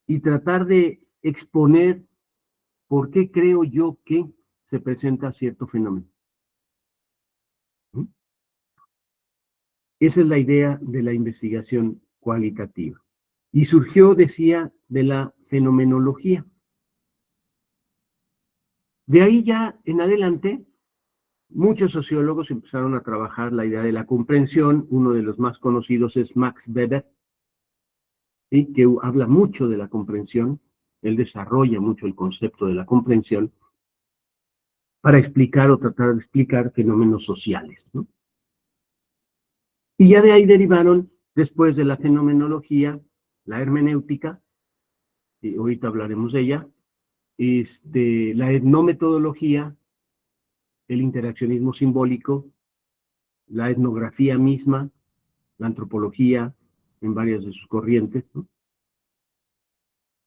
y tratar de exponer por qué creo yo que se presenta cierto fenómeno. Esa es la idea de la investigación cualitativa. Y surgió, decía, de la fenomenología. De ahí ya en adelante, muchos sociólogos empezaron a trabajar la idea de la comprensión. Uno de los más conocidos es Max Weber, ¿sí?, que habla mucho de la comprensión. Él desarrolla mucho el concepto de la comprensión para explicar o tratar de explicar fenómenos sociales, ¿no? Y ya de ahí derivaron, después de la fenomenología, la hermenéutica, y ahorita hablaremos de ella, la etnometodología, el interaccionismo simbólico, la etnografía misma, la antropología, en varias de sus corrientes, ¿no?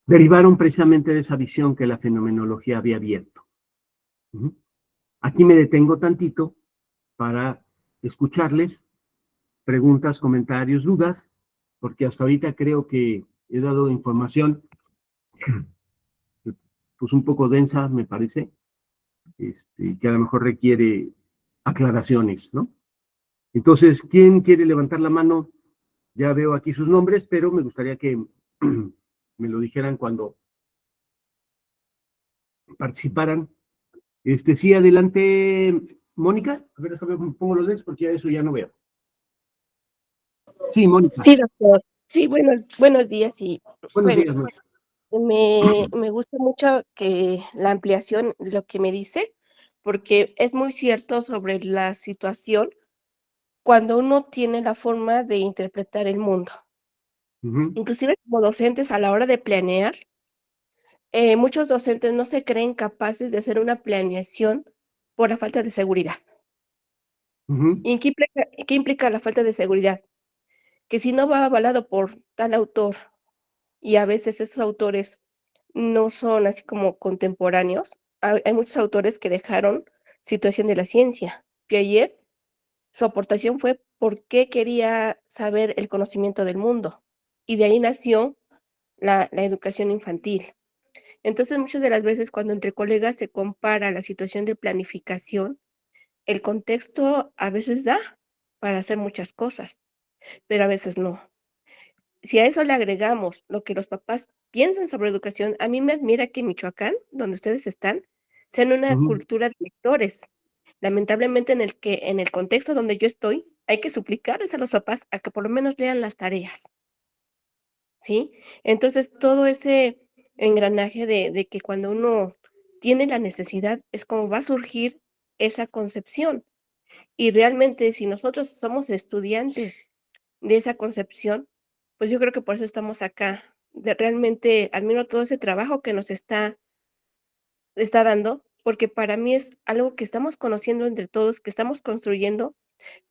Derivaron precisamente de esa visión que la fenomenología había abierto. Aquí me detengo tantito para escucharles preguntas, comentarios, dudas, porque hasta ahorita creo que he dado información pues un poco densa, me parece, que a lo mejor requiere aclaraciones, ¿no? Entonces, ¿quién quiere levantar la mano? Ya veo aquí sus nombres, pero me gustaría que me lo dijeran cuando participaran. Sí, adelante, Mónica. A ver, déjame pongo los lentes porque ya eso ya no veo. Sí, Mónica. Sí, doctor. Sí, buenos días. Y Buenos bueno, días, Mónica. me gusta mucho que la ampliación de lo que me dice, porque es muy cierto sobre la situación cuando uno tiene la forma de interpretar el mundo. Inclusive como docentes a la hora de planear, muchos docentes no se creen capaces de hacer una planeación por la falta de seguridad. ¿Y qué implica la falta de seguridad? Que si no va avalado por tal autor, y a veces esos autores no son así como contemporáneos. Hay muchos autores que dejaron situación de la ciencia. Piaget, su aportación fue por qué quería saber el conocimiento del mundo. Y de ahí nació la educación infantil. Entonces, muchas de las veces cuando entre colegas se compara la situación de planificación, el contexto a veces da para hacer muchas cosas, pero a veces no. Si a eso le agregamos lo que los papás piensan sobre educación, a mí me admira que en Michoacán, donde ustedes están, sean una cultura de lectores. Lamentablemente en el contexto donde yo estoy, hay que suplicarles a los papás a que por lo menos lean las tareas, ¿sí? Entonces, todo ese engranaje de que cuando uno tiene la necesidad, es como va a surgir esa concepción. Y realmente, si nosotros somos estudiantes de esa concepción, pues yo creo que por eso estamos acá. Realmente admiro todo ese trabajo que nos está dando, porque para mí es algo que estamos conociendo entre todos, que estamos construyendo,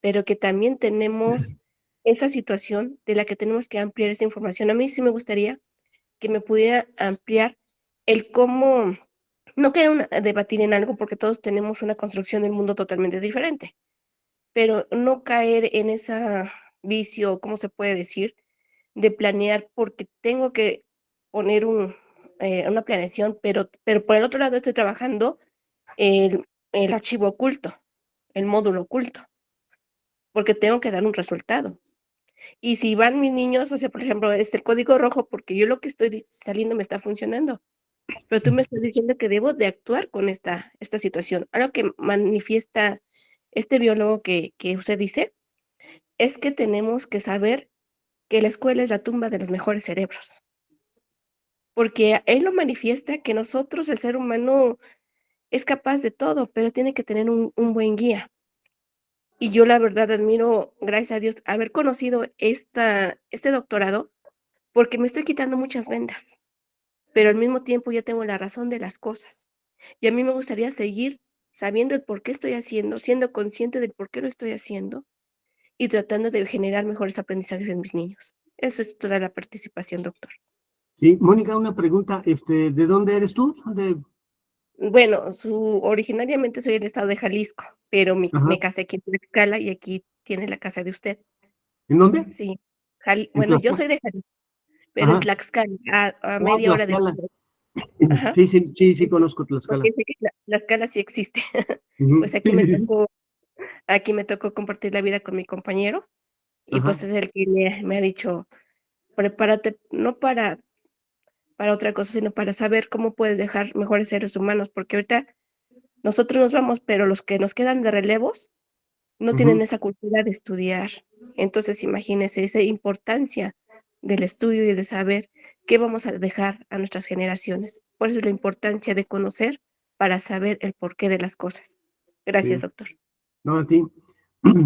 pero que también tenemos esa situación de la que tenemos que ampliar esa información. A mí sí me gustaría que me pudiera ampliar el cómo, no quiero debatir en algo porque todos tenemos una construcción del mundo totalmente diferente, pero no caer en esa vicio, ¿cómo se puede decir? De planear porque tengo que poner una planeación, pero por el otro lado estoy trabajando el archivo oculto, el módulo oculto, porque tengo que dar un resultado. Y si van mis niños, o sea, por ejemplo, el código rojo, porque yo lo que estoy saliendo me está funcionando, pero tú me estás diciendo que debo de actuar con esta situación, algo que manifiesta este biólogo que usted dice, es que tenemos que saber que la escuela es la tumba de los mejores cerebros, porque él lo manifiesta que nosotros, el ser humano, es capaz de todo, pero tiene que tener un buen guía. Y yo la verdad admiro, gracias a Dios, haber conocido este doctorado, porque me estoy quitando muchas vendas, pero al mismo tiempo ya tengo la razón de las cosas. Y a mí me gustaría seguir sabiendo el por qué estoy haciendo, siendo consciente del por qué lo estoy haciendo y tratando de generar mejores aprendizajes en mis niños. Eso es toda la participación, doctor. Sí, Mónica, una pregunta, ¿de dónde eres tú? Bueno, originariamente soy del estado de Jalisco, pero me Ajá. casé aquí en Tlaxcala y aquí tiene la casa de usted. ¿En dónde? Sí. En Bueno, yo Tlaxcala. soy de Jalisco, pero en Ajá. Tlaxcala, a Ah, media hora de Tlaxcala. Monterrey. Ajá. Sí, conozco Tlaxcala. Porque sé que Tlaxcala sí existe. Ujú. Pues Sí, sí, sí. aquí me tocó compartir la vida con mi compañero y Ajá. pues es el que me ha dicho, prepárate, no para otra cosa, sino para saber cómo puedes dejar mejores seres humanos, porque ahorita nosotros nos vamos, pero los que nos quedan de relevos no tienen Ujú. esa cultura de estudiar. Entonces, imagínense esa importancia del estudio y de saber qué vamos a dejar a nuestras generaciones. Por eso es la importancia de conocer para saber el porqué de las cosas. Gracias, Sí. doctor. No, a ti.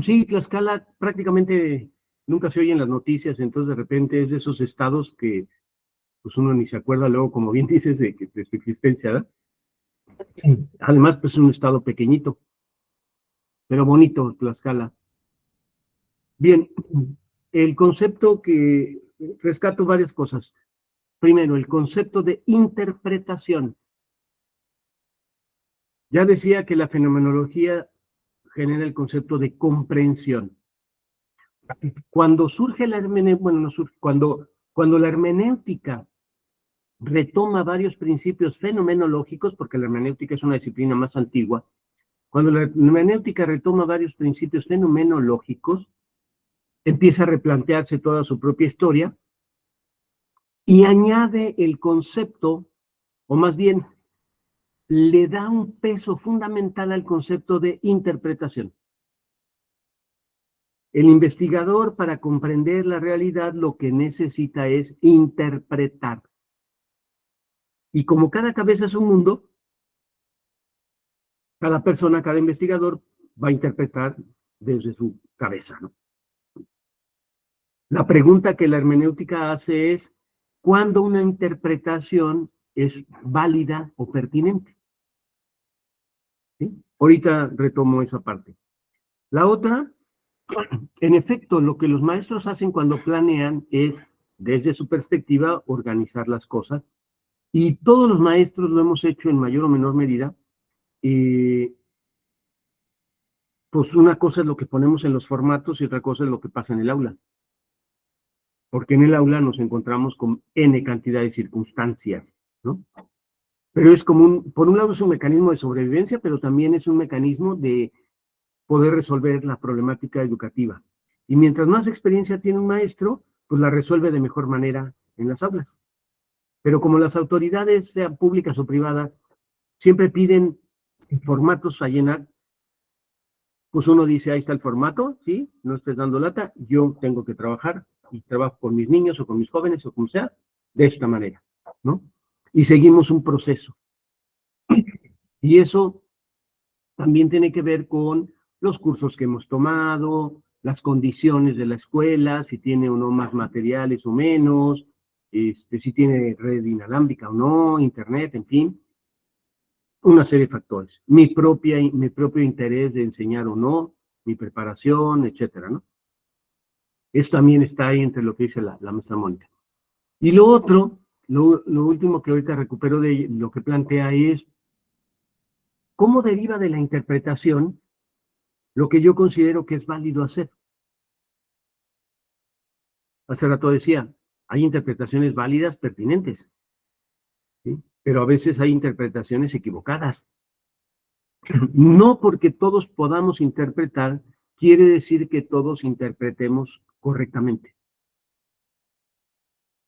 Sí, Tlaxcala prácticamente nunca se oye en las noticias, entonces de repente es de esos estados que pues uno ni se acuerda luego, como bien dices, de su existencia, ¿verdad? Además, pues es un estado pequeñito, pero bonito, Tlaxcala. Bien, el concepto que rescato varias cosas. Primero, el concepto de interpretación. Ya decía que la fenomenología genera el concepto de comprensión. Cuando surge la hermenéutica, bueno, no surge, cuando la hermenéutica retoma varios principios fenomenológicos, porque la hermenéutica es una disciplina más antigua, cuando la hermenéutica retoma varios principios fenomenológicos, empieza a replantearse toda su propia historia y añade el concepto, o más bien le da un peso fundamental al concepto de interpretación. El investigador, para comprender la realidad, lo que necesita es interpretar. Y como cada cabeza es un mundo, cada persona, cada investigador va a interpretar desde su cabeza, ¿no? La pregunta que la hermenéutica hace es, ¿cuándo una interpretación es válida o pertinente? ¿Sí? Ahorita retomo esa parte. La otra, en efecto, lo que los maestros hacen cuando planean es, desde su perspectiva, organizar las cosas. Y todos los maestros lo hemos hecho en mayor o menor medida. Pues una cosa es lo que ponemos en los formatos y otra cosa es lo que pasa en el aula. Porque en el aula nos encontramos con N cantidad de circunstancias, ¿no? Pero es como por un lado es un mecanismo de sobrevivencia, pero también es un mecanismo de poder resolver la problemática educativa. Y mientras más experiencia tiene un maestro, pues la resuelve de mejor manera en las aulas. Pero como las autoridades, sean públicas o privadas, siempre piden formatos a llenar, pues uno dice, ahí está el formato, ¿sí? No estés dando lata, yo tengo que trabajar y trabajo con mis niños o con mis jóvenes o como sea, de esta manera, ¿no? Y seguimos un proceso. Y eso también tiene que ver con los cursos que hemos tomado, las condiciones de la escuela, si tiene o no más materiales o menos, si tiene red inalámbrica o no, internet, en fin, una serie de factores. Mi propio interés de enseñar o no, mi preparación, etcétera, ¿no? Eso también está ahí entre lo que dice la maestra Mónica. Y lo otro, lo último que ahorita recupero de lo que plantea es cómo deriva de la interpretación lo que yo considero que es válido hacer. Hace rato decía, hay interpretaciones válidas, pertinentes, ¿sí? Pero a veces hay interpretaciones equivocadas. No porque todos podamos interpretar, quiere decir que todos interpretemos correctamente.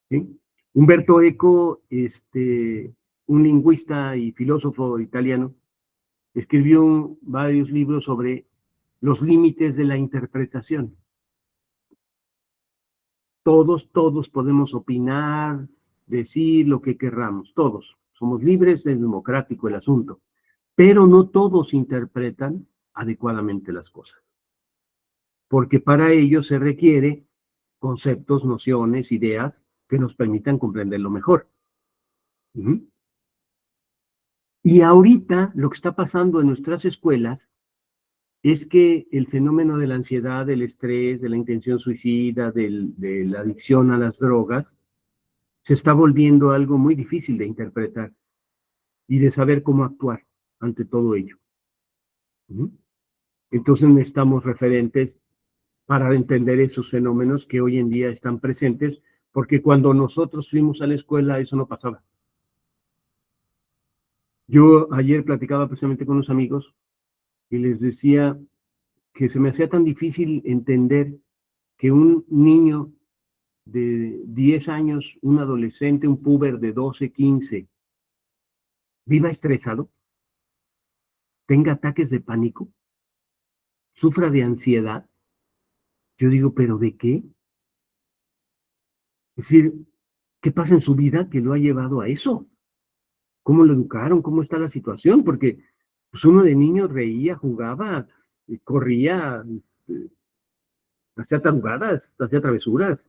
¿Sí? Umberto Eco, un lingüista y filósofo italiano, escribió varios libros sobre los límites de la interpretación. Todos podemos opinar, decir lo que querramos, todos. Somos libres, es democrático el asunto. Pero no todos interpretan adecuadamente las cosas. Porque para ello se requiere conceptos, nociones, ideas que nos permitan comprenderlo mejor. Y ahorita lo que está pasando en nuestras escuelas es que el fenómeno de la ansiedad, del estrés, de la intención suicida, de la adicción a las drogas, se está volviendo algo muy difícil de interpretar y de saber cómo actuar ante todo ello. Entonces necesitamos referentes para entender esos fenómenos que hoy en día están presentes, porque cuando nosotros fuimos a la escuela eso no pasaba. Yo ayer platicaba precisamente con unos amigos y les decía que se me hacía tan difícil entender que un niño de 10 años, un adolescente, un puber de 12, 15, viva estresado, tenga ataques de pánico, sufra de ansiedad. Yo digo, ¿pero de qué? Es decir, ¿qué pasa en su vida que lo ha llevado a eso? ¿Cómo lo educaron? ¿Cómo está la situación? Porque pues uno de niño reía, jugaba, corría, hacía tarugadas, hacía travesuras.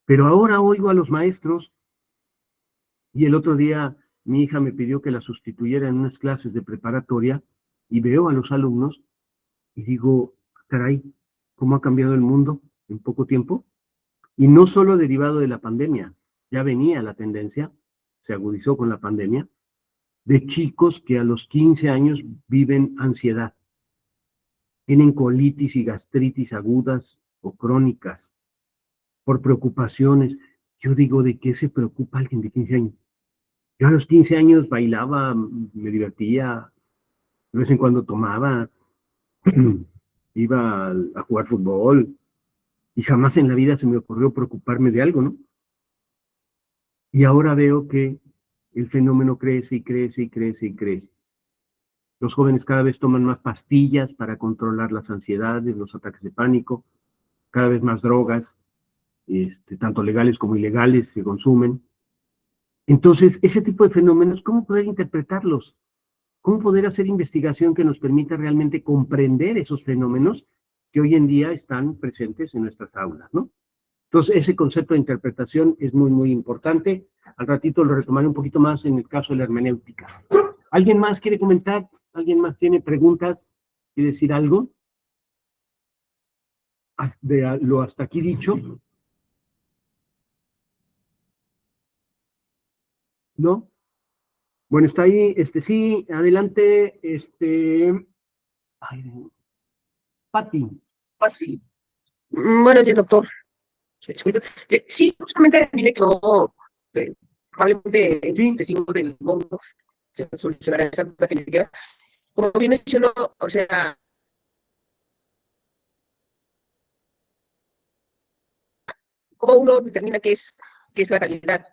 Pero ahora oigo a los maestros, y el otro día mi hija me pidió que la sustituyera en unas clases de preparatoria, y veo a los alumnos y digo, caray, ¿cómo ha cambiado el mundo en poco tiempo? Y no solo derivado de la pandemia, ya venía la tendencia, se agudizó con la pandemia, de chicos que a los 15 años viven ansiedad, tienen colitis y gastritis agudas o crónicas por preocupaciones. Yo digo, ¿de qué se preocupa alguien de 15 años? Yo a los 15 años bailaba, me divertía, de vez en cuando tomaba, iba a jugar fútbol, y jamás en la vida se me ocurrió preocuparme de algo, ¿no? Y ahora veo que el fenómeno crece y crece y crece y crece. Los jóvenes cada vez toman más pastillas para controlar las ansiedades, los ataques de pánico, cada vez más drogas, tanto legales como ilegales, se consumen. Entonces, ese tipo de fenómenos, ¿cómo poder interpretarlos? ¿Cómo poder hacer investigación que nos permita realmente comprender esos fenómenos que hoy en día están presentes en nuestras aulas, ¿no? Entonces, ese concepto de interpretación es muy, muy importante. Al ratito lo retomaré un poquito más en el caso de la hermenéutica. ¿Alguien más quiere comentar? ¿Alguien más tiene preguntas? ¿Quiere decir algo? De lo hasta aquí dicho. ¿No? Bueno, está ahí, sí, adelante, ay, Pati. Bueno, sí, doctor. Disculpe. Sí, justamente mire que no, probablemente Sí. decimos del mundo se solucionará esa duda que le queda. Como bien mencionó, o sea, ¿cómo uno determina qué es la calidad?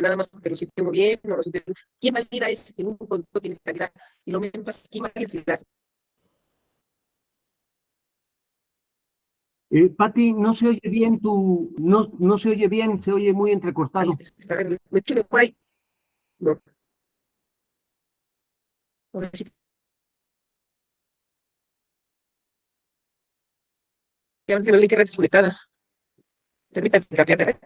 Nada más porque lo siente muy bien, no lo siente. ¿Quién valida es que un producto tiene calidad? Y lo mismo pasa, ¿quién valida si las Pati, no se oye bien no se oye bien, se oye muy entrecortado. me chulo por ahí? No. Ahora sí, ya no tiene la internet desconectada. Permítame cambiar de red.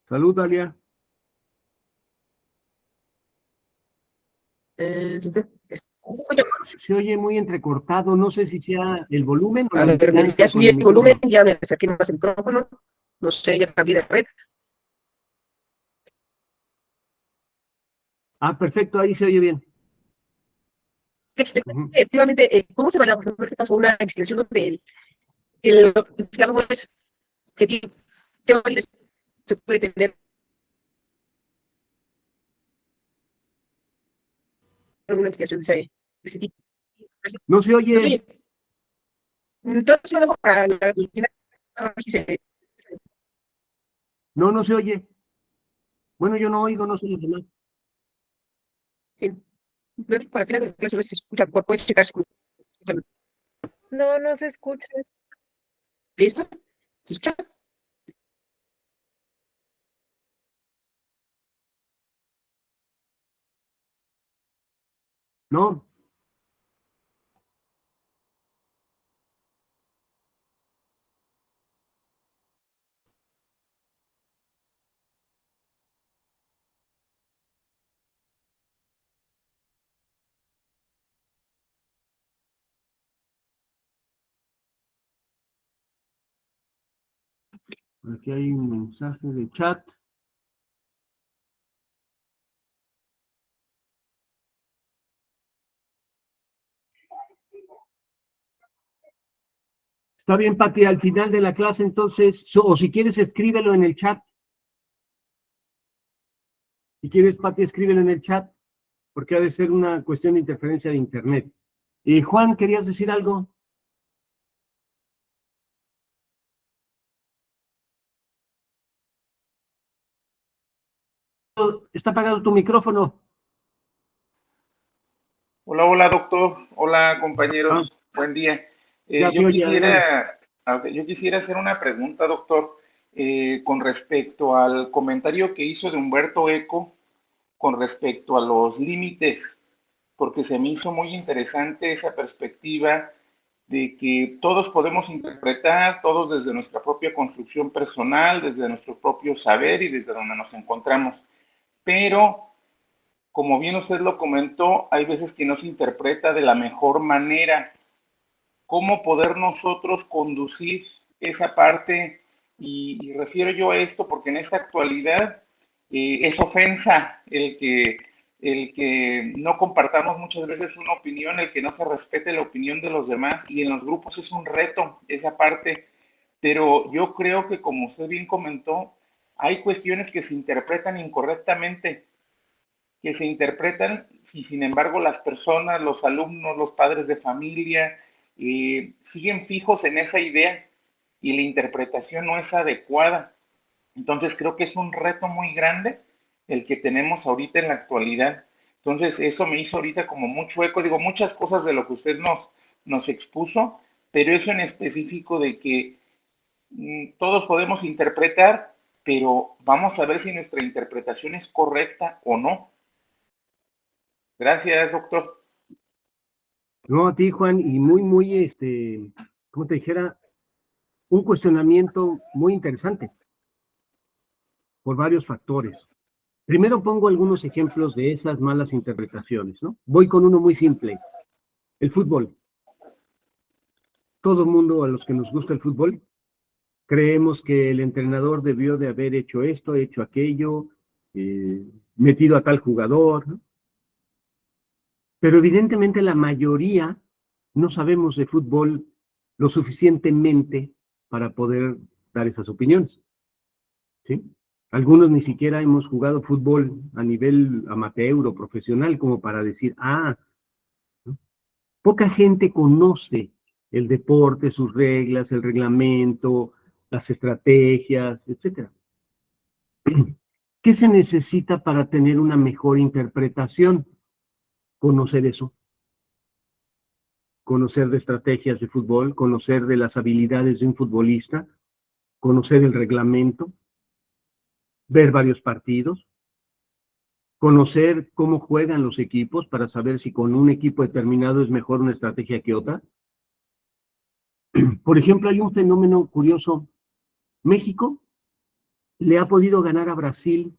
Salud, Dalia. Se oye muy entrecortado, no sé si sea el volumen o A la ver, distancia ya con subí el el volumen, micrófono. ya me acerqué más el micrófono. No sé, ya cambié de red. Ah, perfecto, ahí se oye bien. Efectivamente, ¿cómo se va a dar, por ejemplo, en este caso, una investigación donde el diálogo es que teorías se puede tener una investigación de ese tipo? No se No sé, oye. Entonces yo dejo para la final, a ver si se... No, no se oye. Bueno, yo no oigo, no sé los demás. Sí. Dejo para el final de la clase, a ver si se escucha, puede checar si se escucha. No, no se escucha. ¿Listo? ¿Se escucha? No, aquí hay un mensaje de chat. Está bien, Pati, al final de la clase, entonces, o si quieres, escríbelo en el chat. Si quieres, Pati, escríbelo en el chat, porque ha de ser una cuestión de interferencia de internet. Y Juan, ¿querías decir algo? Está apagado tu micrófono. Hola, hola, doctor. Hola, compañeros. Ah, Buen día. ya se oye, adelante. Yo quisiera hacer una pregunta, doctor, con respecto al comentario que hizo de Humberto Eco con respecto a los límites, porque se me hizo muy interesante esa perspectiva de que todos podemos interpretar, todos desde nuestra propia construcción personal, desde nuestro propio saber y desde donde nos encontramos. Pero como bien usted lo comentó, hay veces que no se interpreta de la mejor manera. ¿Cómo poder nosotros conducir esa parte? Y refiero yo a esto porque en esta actualidad es ofensa el que no compartamos muchas veces una opinión, el que no se respete la opinión de los demás, y en los grupos es un reto esa parte. Pero yo creo que, como usted bien comentó, hay cuestiones que se interpretan incorrectamente, que se interpretan, y sin embargo las personas, los alumnos, los padres de familia, siguen fijos en esa idea y la interpretación no es adecuada. Entonces creo que es un reto muy grande el que tenemos ahorita en la actualidad. Entonces eso me hizo ahorita como mucho eco, digo, muchas cosas de lo que usted nos expuso, pero eso en específico de que todos podemos interpretar, pero vamos a ver si nuestra interpretación es correcta o no. Gracias, doctor. No, a ti, Juan, y muy, como te dijera, un cuestionamiento muy interesante por varios factores. Primero pongo algunos ejemplos de esas malas interpretaciones, ¿no? Voy con uno muy simple, el fútbol. Todo el mundo, a los que nos gusta el fútbol, creemos que el entrenador debió de haber hecho esto, hecho aquello, metido a tal jugador, ¿no? Pero evidentemente la mayoría no sabemos de fútbol lo suficientemente para poder dar esas opiniones, ¿sí? Algunos ni siquiera hemos jugado fútbol a nivel amateur o profesional como para decir, ¿no? Poca gente conoce el deporte, sus reglas, el reglamento, las estrategias, etcétera. ¿Qué se necesita para tener una mejor interpretación? Conocer eso. Conocer de estrategias de fútbol, conocer de las habilidades de un futbolista, conocer el reglamento, ver varios partidos, conocer cómo juegan los equipos para saber si con un equipo determinado es mejor una estrategia que otra. Por ejemplo, hay un fenómeno curioso. México le ha podido ganar a Brasil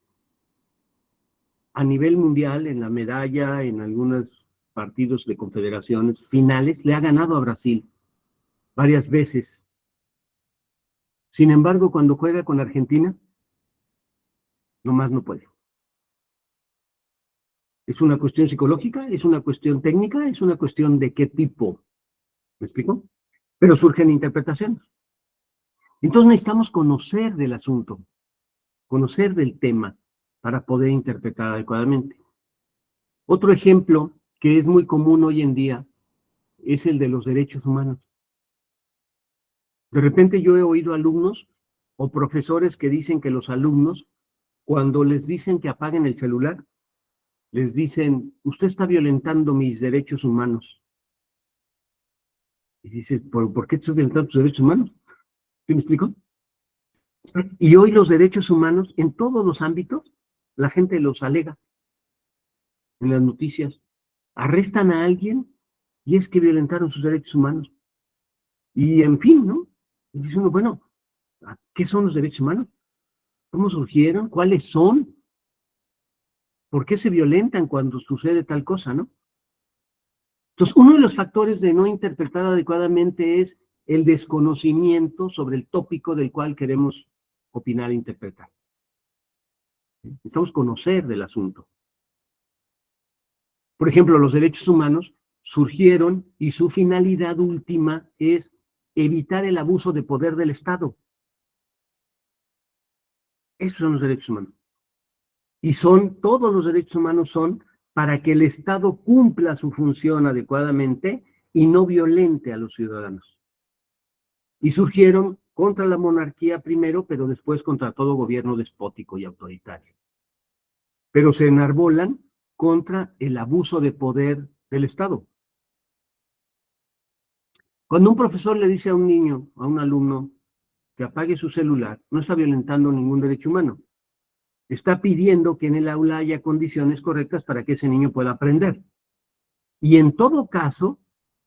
a nivel mundial en la medalla, en algunos partidos de confederaciones finales, le ha ganado a Brasil varias veces. Sin embargo, cuando juega con Argentina, nomás no puede. ¿Es una cuestión psicológica? ¿Es una cuestión técnica? ¿Es una cuestión de qué tipo? ¿Me explico? Pero surgen interpretaciones. Entonces necesitamos conocer del asunto, conocer del tema para poder interpretar adecuadamente. Otro ejemplo que es muy común hoy en día es el de los derechos humanos. De repente yo he oído alumnos o profesores que dicen que los alumnos, cuando les dicen que apaguen el celular, les dicen, usted está violentando mis derechos humanos. Y dices, ¿por qué estás violentando tus derechos humanos? ¿Sí me explico? Y hoy los derechos humanos, en todos los ámbitos, la gente los alega en las noticias. Arrestan a alguien y es que violentaron sus derechos humanos. Y en fin, ¿no? Y dice uno, bueno, ¿qué son los derechos humanos? ¿Cómo surgieron? ¿Cuáles son? ¿Por qué se violentan cuando sucede tal cosa, no? Entonces, uno de los factores de no interpretar adecuadamente es el desconocimiento sobre el tópico del cual queremos opinar e interpretar. Necesitamos conocer del asunto. Por ejemplo, los derechos humanos surgieron y su finalidad última es evitar el abuso de poder del Estado. Esos son los derechos humanos. Y todos los derechos humanos son para que el Estado cumpla su función adecuadamente y no violente a los ciudadanos. Y surgieron contra la monarquía primero, pero después contra todo gobierno despótico y autoritario. Pero se enarbolan contra el abuso de poder del Estado. Cuando un profesor le dice a un niño, a un alumno, que apague su celular, no está violentando ningún derecho humano. Está pidiendo que en el aula haya condiciones correctas para que ese niño pueda aprender. Y en todo caso,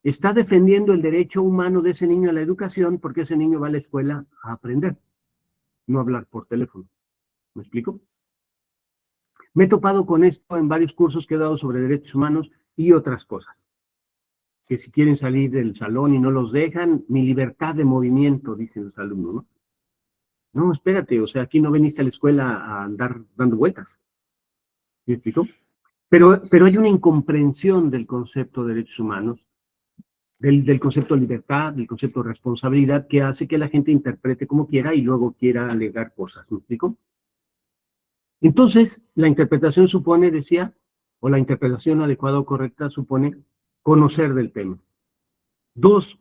está defendiendo el derecho humano de ese niño a la educación porque ese niño va a la escuela a aprender, no a hablar por teléfono. ¿Me explico? Me he topado con esto en varios cursos que he dado sobre derechos humanos y otras cosas. Que si quieren salir del salón y no los dejan, mi libertad de movimiento, dicen los alumnos, ¿no? No, espérate, o sea, aquí no veniste a la escuela a andar dando vueltas. ¿Me explico? Pero hay una incomprensión del concepto de derechos humanos, del concepto de libertad, del concepto de responsabilidad, que hace que la gente interprete como quiera y luego quiera alegar cosas. ¿Me explico? Entonces, la interpretación supone, decía, o la interpretación adecuada o correcta supone conocer del tema. 2,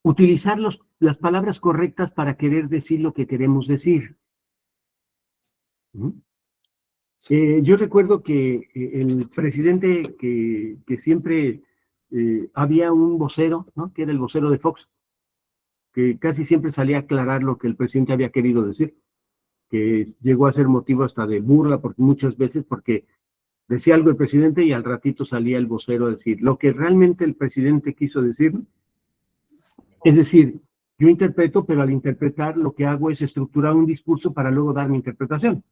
utilizar las palabras correctas para querer decir lo que queremos decir. Yo recuerdo que el presidente que siempre había un vocero, ¿no? Que era el vocero de Fox, que casi siempre salía a aclarar lo que el presidente había querido decir, que llegó a ser motivo hasta de burla, porque muchas veces, porque decía algo el presidente y al ratito salía el vocero a decir lo que realmente el presidente quiso decir. Es decir, yo interpreto, pero al interpretar lo que hago es estructurar un discurso para luego dar mi interpretación.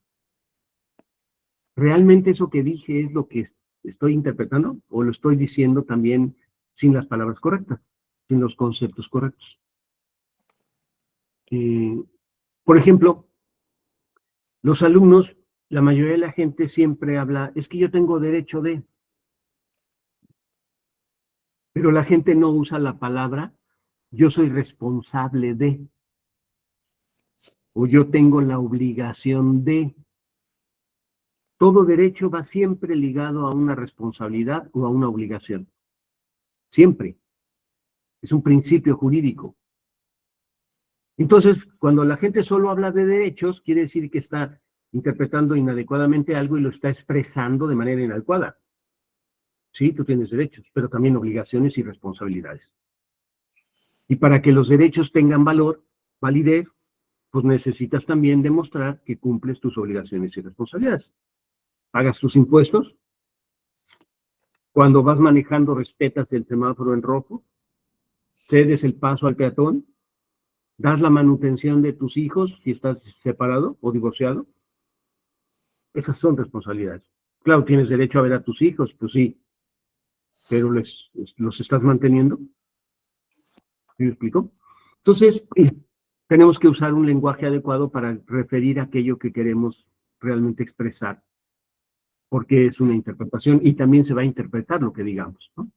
¿Realmente eso que dije es lo que estoy interpretando? ¿O lo estoy diciendo también sin las palabras correctas, sin los conceptos correctos? Por ejemplo, los alumnos, la mayoría de la gente siempre habla, es que yo tengo derecho de, pero la gente no usa la palabra, yo soy responsable de, o yo tengo la obligación de. Todo derecho va siempre ligado a una responsabilidad o a una obligación. Siempre. Es un principio jurídico. Entonces, cuando la gente solo habla de derechos, quiere decir que está interpretando inadecuadamente algo y lo está expresando de manera inadecuada. Sí, tú tienes derechos, pero también obligaciones y responsabilidades. Y para que los derechos tengan valor, validez, pues necesitas también demostrar que cumples tus obligaciones y responsabilidades. Pagas tus impuestos. Cuando vas manejando, respetas el semáforo en rojo. Cedes el paso al peatón. Das la manutención de tus hijos si estás separado o divorciado. Esas son responsabilidades. Claro, tienes derecho a ver a tus hijos, pues sí, pero los estás manteniendo. ¿Sí me explico? Entonces, tenemos que usar un lenguaje adecuado para referir a aquello que queremos realmente expresar, porque es una interpretación y también se va a interpretar lo que digamos, ¿no?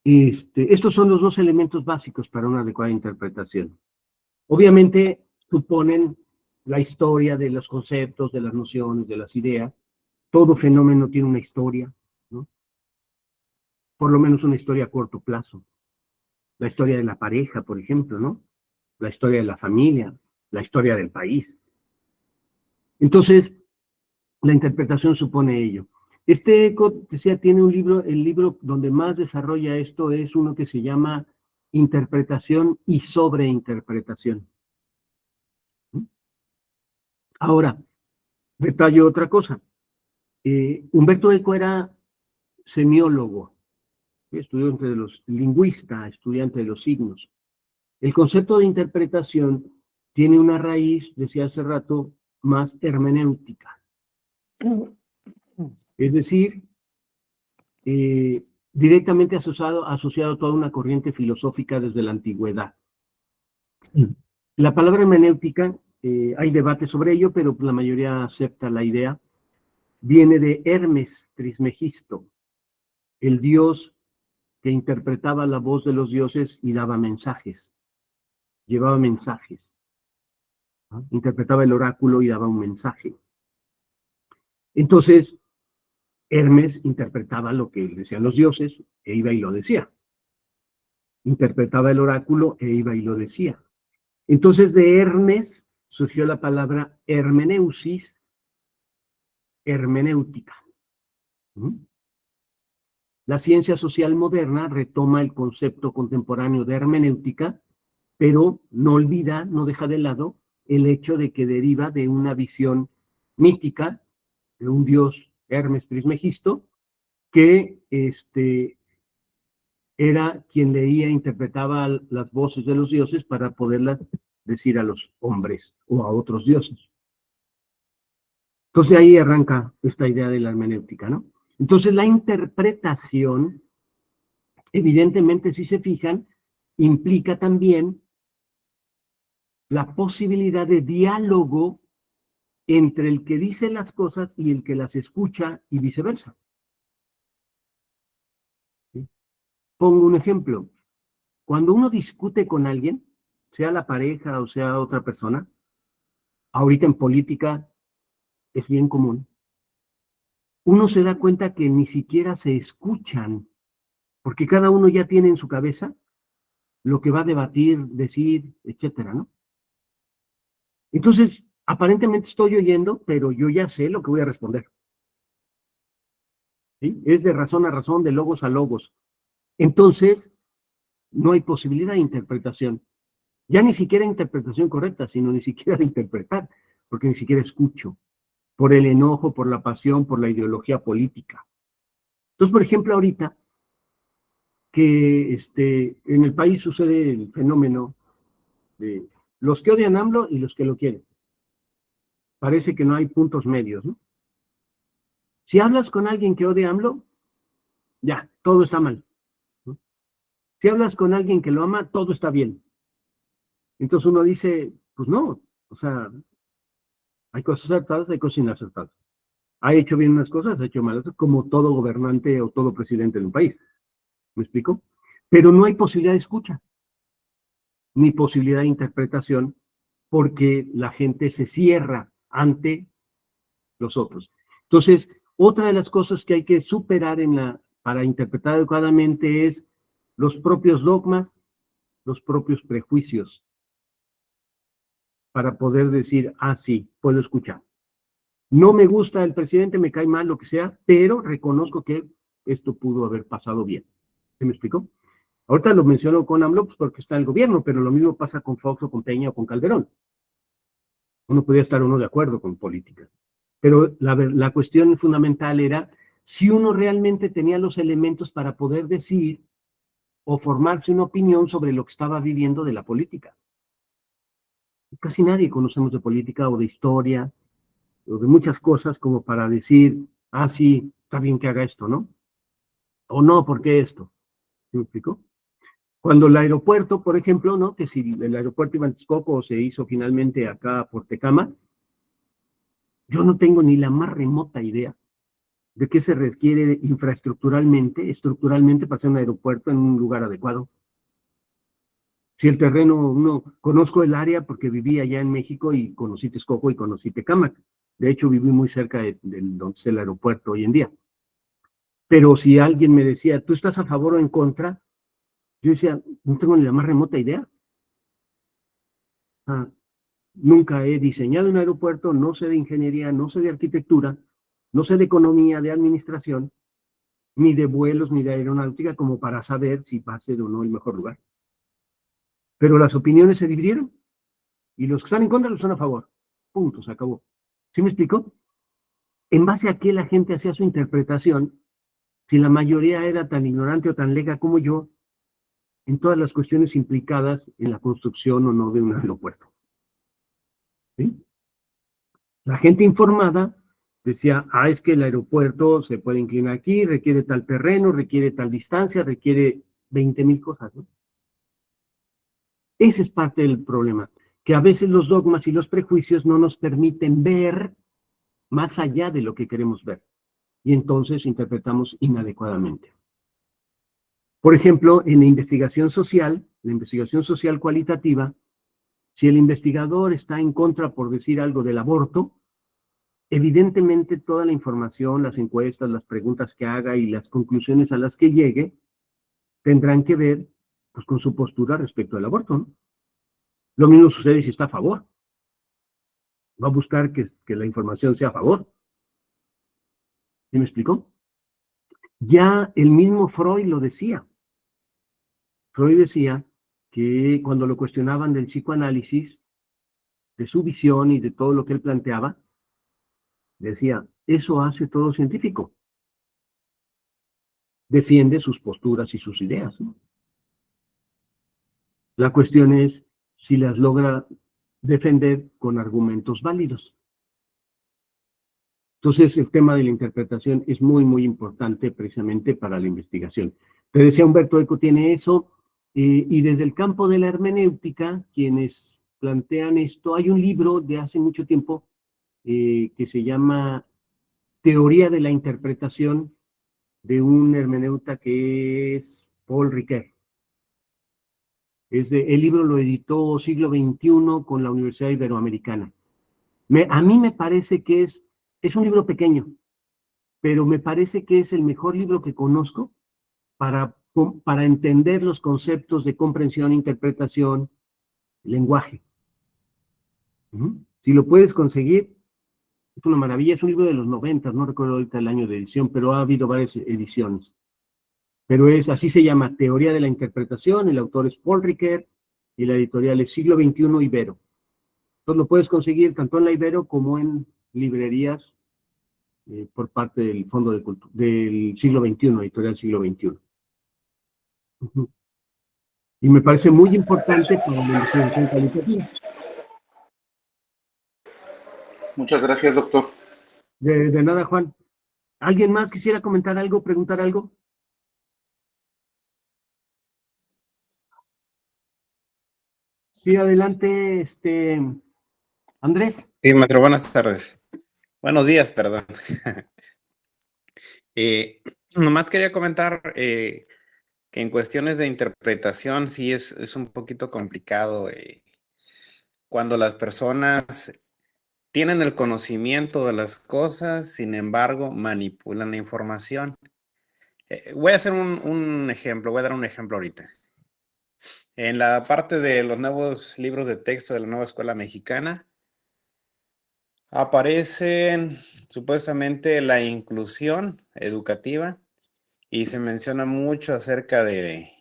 Estos son los dos elementos básicos para una adecuada interpretación. Obviamente, suponen la historia de los conceptos, de las nociones, de las ideas. Todo fenómeno tiene una historia, ¿no? Por lo menos una historia a corto plazo. la historia de la pareja, por ejemplo, ¿no? La historia de la familia, la historia del país. Entonces, la interpretación supone ello. Este Eco, decía, tiene un libro, el libro donde más desarrolla esto es uno que se llama Interpretación y Sobreinterpretación. Ahora, detallo otra cosa. Humberto Eco era semiólogo, estudiante de los lingüista, estudiante de los signos. El concepto de interpretación tiene una raíz, decía hace rato, más hermenéutica. Es decir, directamente asociado a toda una corriente filosófica desde la antigüedad. La palabra hermenéutica, hay debate sobre ello, pero la mayoría acepta la idea, viene de Hermes Trismegisto, el dios que interpretaba la voz de los dioses y daba mensajes, llevaba mensajes, ¿no? Interpretaba el oráculo y daba un mensaje. Entonces, Hermes interpretaba lo que decían los dioses e iba y lo decía. Interpretaba el oráculo e iba y lo decía. Entonces, de Hermes surgió la palabra hermeneusis, hermenéutica. La ciencia social moderna retoma el concepto contemporáneo de hermenéutica, pero no olvida, no deja de lado el hecho de que deriva de una visión mítica de un dios, Hermes Trismegisto, que era quien leía e interpretaba las voces de los dioses para poderlas decir a los hombres o a otros dioses. Entonces de ahí arranca esta idea de la hermenéutica, ¿no? Entonces la interpretación, evidentemente, si se fijan, implica también la posibilidad de diálogo entre el que dice las cosas y el que las escucha y viceversa. ¿Sí? Pongo un ejemplo. Cuando uno discute con alguien, sea la pareja o sea otra persona, ahorita en política es bien común, uno se da cuenta que ni siquiera se escuchan, porque cada uno ya tiene en su cabeza lo que va a debatir, decir, etcétera, ¿no? Entonces, aparentemente estoy oyendo, pero yo ya sé lo que voy a responder. ¿Sí? Es de razón a razón, de logos a logos. Entonces, no hay posibilidad de interpretación. Ya ni siquiera interpretación correcta, sino ni siquiera de interpretar, porque ni siquiera escucho, por el enojo, por la pasión, por la ideología política. Entonces, por ejemplo, ahorita que en el país sucede el fenómeno de los que odian a AMLO y los que lo quieren. Parece que no hay puntos medios, ¿no? Si hablas con alguien que odia a AMLO, ya, todo está mal, ¿no? Si hablas con alguien que lo ama, todo está bien. Entonces uno dice, pues no, o sea, hay cosas acertadas, hay cosas inacertadas. Ha hecho bien unas cosas, ha hecho malas, como todo gobernante o todo presidente de un país. ¿Me explico? Pero no hay posibilidad de escucha, ni posibilidad de interpretación, porque la gente se cierra ante los otros. Entonces, otra de las cosas que hay que superar para interpretar adecuadamente es los propios dogmas, los propios prejuicios, para poder decir, ah, sí, puedo escuchar. No me gusta el presidente, me cae mal, lo que sea, pero reconozco que esto pudo haber pasado bien. ¿Se me explicó? Ahorita lo menciono con AMLO pues porque está en el gobierno, pero lo mismo pasa con Fox o con Peña o con Calderón. Uno podría estar uno de acuerdo con política. Pero la cuestión fundamental era si uno realmente tenía los elementos para poder decir o formarse una opinión sobre lo que estaba viviendo de la política. Casi nadie conocemos de política o de historia o de muchas cosas como para decir, ah, sí, está bien que haga esto, ¿no? O no, ¿por qué esto? ¿Sí me explico? Cuando el aeropuerto, por ejemplo, ¿no? Que si el aeropuerto iba en Texcoco o se hizo finalmente acá por Tecama, yo no tengo ni la más remota idea de qué se requiere estructuralmente para hacer un aeropuerto en un lugar adecuado. Si el terreno, conozco el área porque viví allá en México y conocí Texcoco y conocí Tecámac. De hecho, viví muy cerca de donde es el aeropuerto hoy en día. Pero si alguien me decía, ¿tú estás a favor o en contra? Yo decía, no tengo ni la más remota idea. Ah, nunca he diseñado un aeropuerto, no sé de ingeniería, no sé de arquitectura, no sé de economía, de administración, ni de vuelos, ni de aeronáutica, como para saber si va a ser o no el mejor lugar. Pero las opiniones se dividieron y los que están en contra los están a favor. Punto, se acabó. ¿Sí me explicó? En base a qué la gente hacía su interpretación, si la mayoría era tan ignorante o tan lega como yo, en todas las cuestiones implicadas en la construcción o no de un aeropuerto. ¿Sí? La gente informada decía, es que el aeropuerto se puede inclinar aquí, requiere tal terreno, requiere tal distancia, requiere 20,000 cosas, ¿no? Ese es parte del problema, que a veces los dogmas y los prejuicios no nos permiten ver más allá de lo que queremos ver, y entonces interpretamos inadecuadamente. Por ejemplo, en la investigación social cualitativa, si el investigador está en contra, por decir algo, del aborto, evidentemente toda la información, las encuestas, las preguntas que haga y las conclusiones a las que llegue tendrán que ver pues, con su postura respecto al aborto, ¿no? Lo mismo sucede si está a favor. Va a buscar que la información sea a favor. ¿Sí me explicó? Ya el mismo Freud lo decía. Freud decía que cuando lo cuestionaban del psicoanálisis, de su visión y de todo lo que él planteaba, decía, eso hace todo científico. Defiende sus posturas y sus ideas, ¿no? La cuestión es si las logra defender con argumentos válidos. Entonces, el tema de la interpretación es muy, muy importante precisamente para la investigación. Te decía, Humberto Eco tiene eso, y desde el campo de la hermenéutica, quienes plantean esto, hay un libro de hace mucho tiempo que se llama Teoría de la Interpretación, de un hermeneuta que es Paul Ricoeur. El libro lo editó Siglo XXI con la Universidad Iberoamericana. A mí me parece que es un libro pequeño, pero me parece que es el mejor libro que conozco para entender los conceptos de comprensión, interpretación, lenguaje. Si lo puedes conseguir, es una maravilla. Es un libro de los 90, no recuerdo ahorita el año de edición, pero ha habido varias ediciones. Pero así se llama, Teoría de la Interpretación, el autor es Paul Ricoeur, y la editorial es Siglo XXI Ibero. Entonces lo puedes conseguir tanto en la Ibero como en librerías por parte del Fondo de Cultura, del Siglo XXI, editorial Siglo XXI. Y me parece muy importante para la investigación cualitativa. Muchas gracias, doctor. De nada, Juan. ¿Alguien más quisiera comentar algo, preguntar algo? Sí, adelante, Andrés. Sí, maestro, buenas tardes. Buenos días, perdón. Nomás quería comentar que en cuestiones de interpretación sí es un poquito complicado cuando las personas tienen el conocimiento de las cosas, sin embargo, manipulan la información. Voy a hacer un ejemplo, voy a dar un ejemplo ahorita. En la parte de los nuevos libros de texto de la nueva escuela mexicana, aparecen supuestamente la inclusión educativa y se menciona mucho acerca de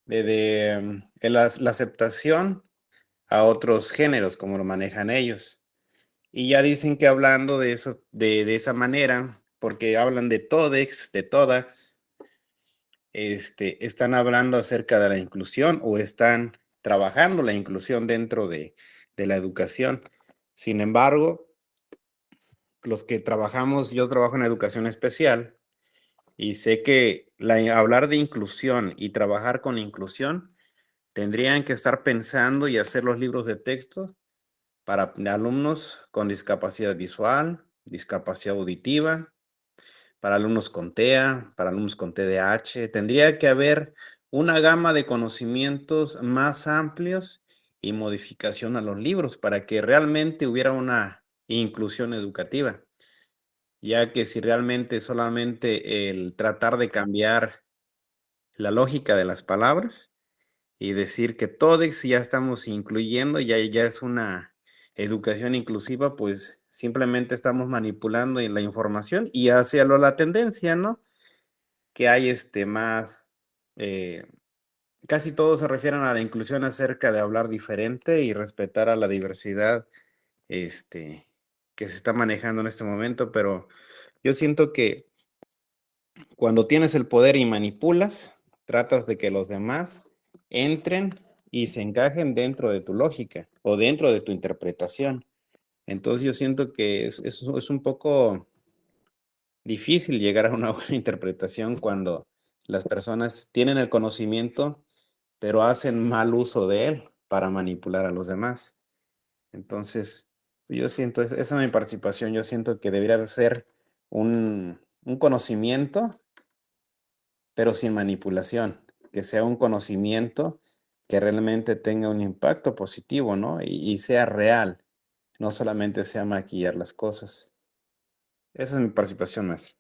la aceptación a otros géneros, como lo manejan ellos. Y ya dicen que hablando de eso, de esa manera, porque hablan de todex, de todax, están hablando acerca de la inclusión o están trabajando la inclusión dentro de la educación. Sin embargo, los que trabajamos, yo trabajo en educación especial y sé que hablar de inclusión y trabajar con inclusión tendrían que estar pensando y hacer los libros de texto para alumnos con discapacidad visual, discapacidad auditiva, para alumnos con TEA, para alumnos con TDAH. Tendría que haber una gama de conocimientos más amplios y modificación a los libros para que realmente hubiera una inclusión educativa, ya que si realmente solamente el tratar de cambiar la lógica de las palabras y decir que todos ya estamos incluyendo, ya es una educación inclusiva, pues simplemente estamos manipulando la información y hacia la tendencia, ¿no? Que hay más, casi todos se refieren a la inclusión acerca de hablar diferente y respetar a la diversidad, que se está manejando en este momento, pero yo siento que cuando tienes el poder y manipulas, tratas de que los demás entren y se encajen dentro de tu lógica o dentro de tu interpretación. Entonces yo siento que es un poco difícil llegar a una buena interpretación cuando las personas tienen el conocimiento, pero hacen mal uso de él para manipular a los demás. Entonces, yo siento, esa es mi participación, yo siento que debería de ser un conocimiento, pero sin manipulación, que sea un conocimiento que realmente tenga un impacto positivo, ¿no? Y sea real, no solamente sea maquillar las cosas. Esa es mi participación, maestro.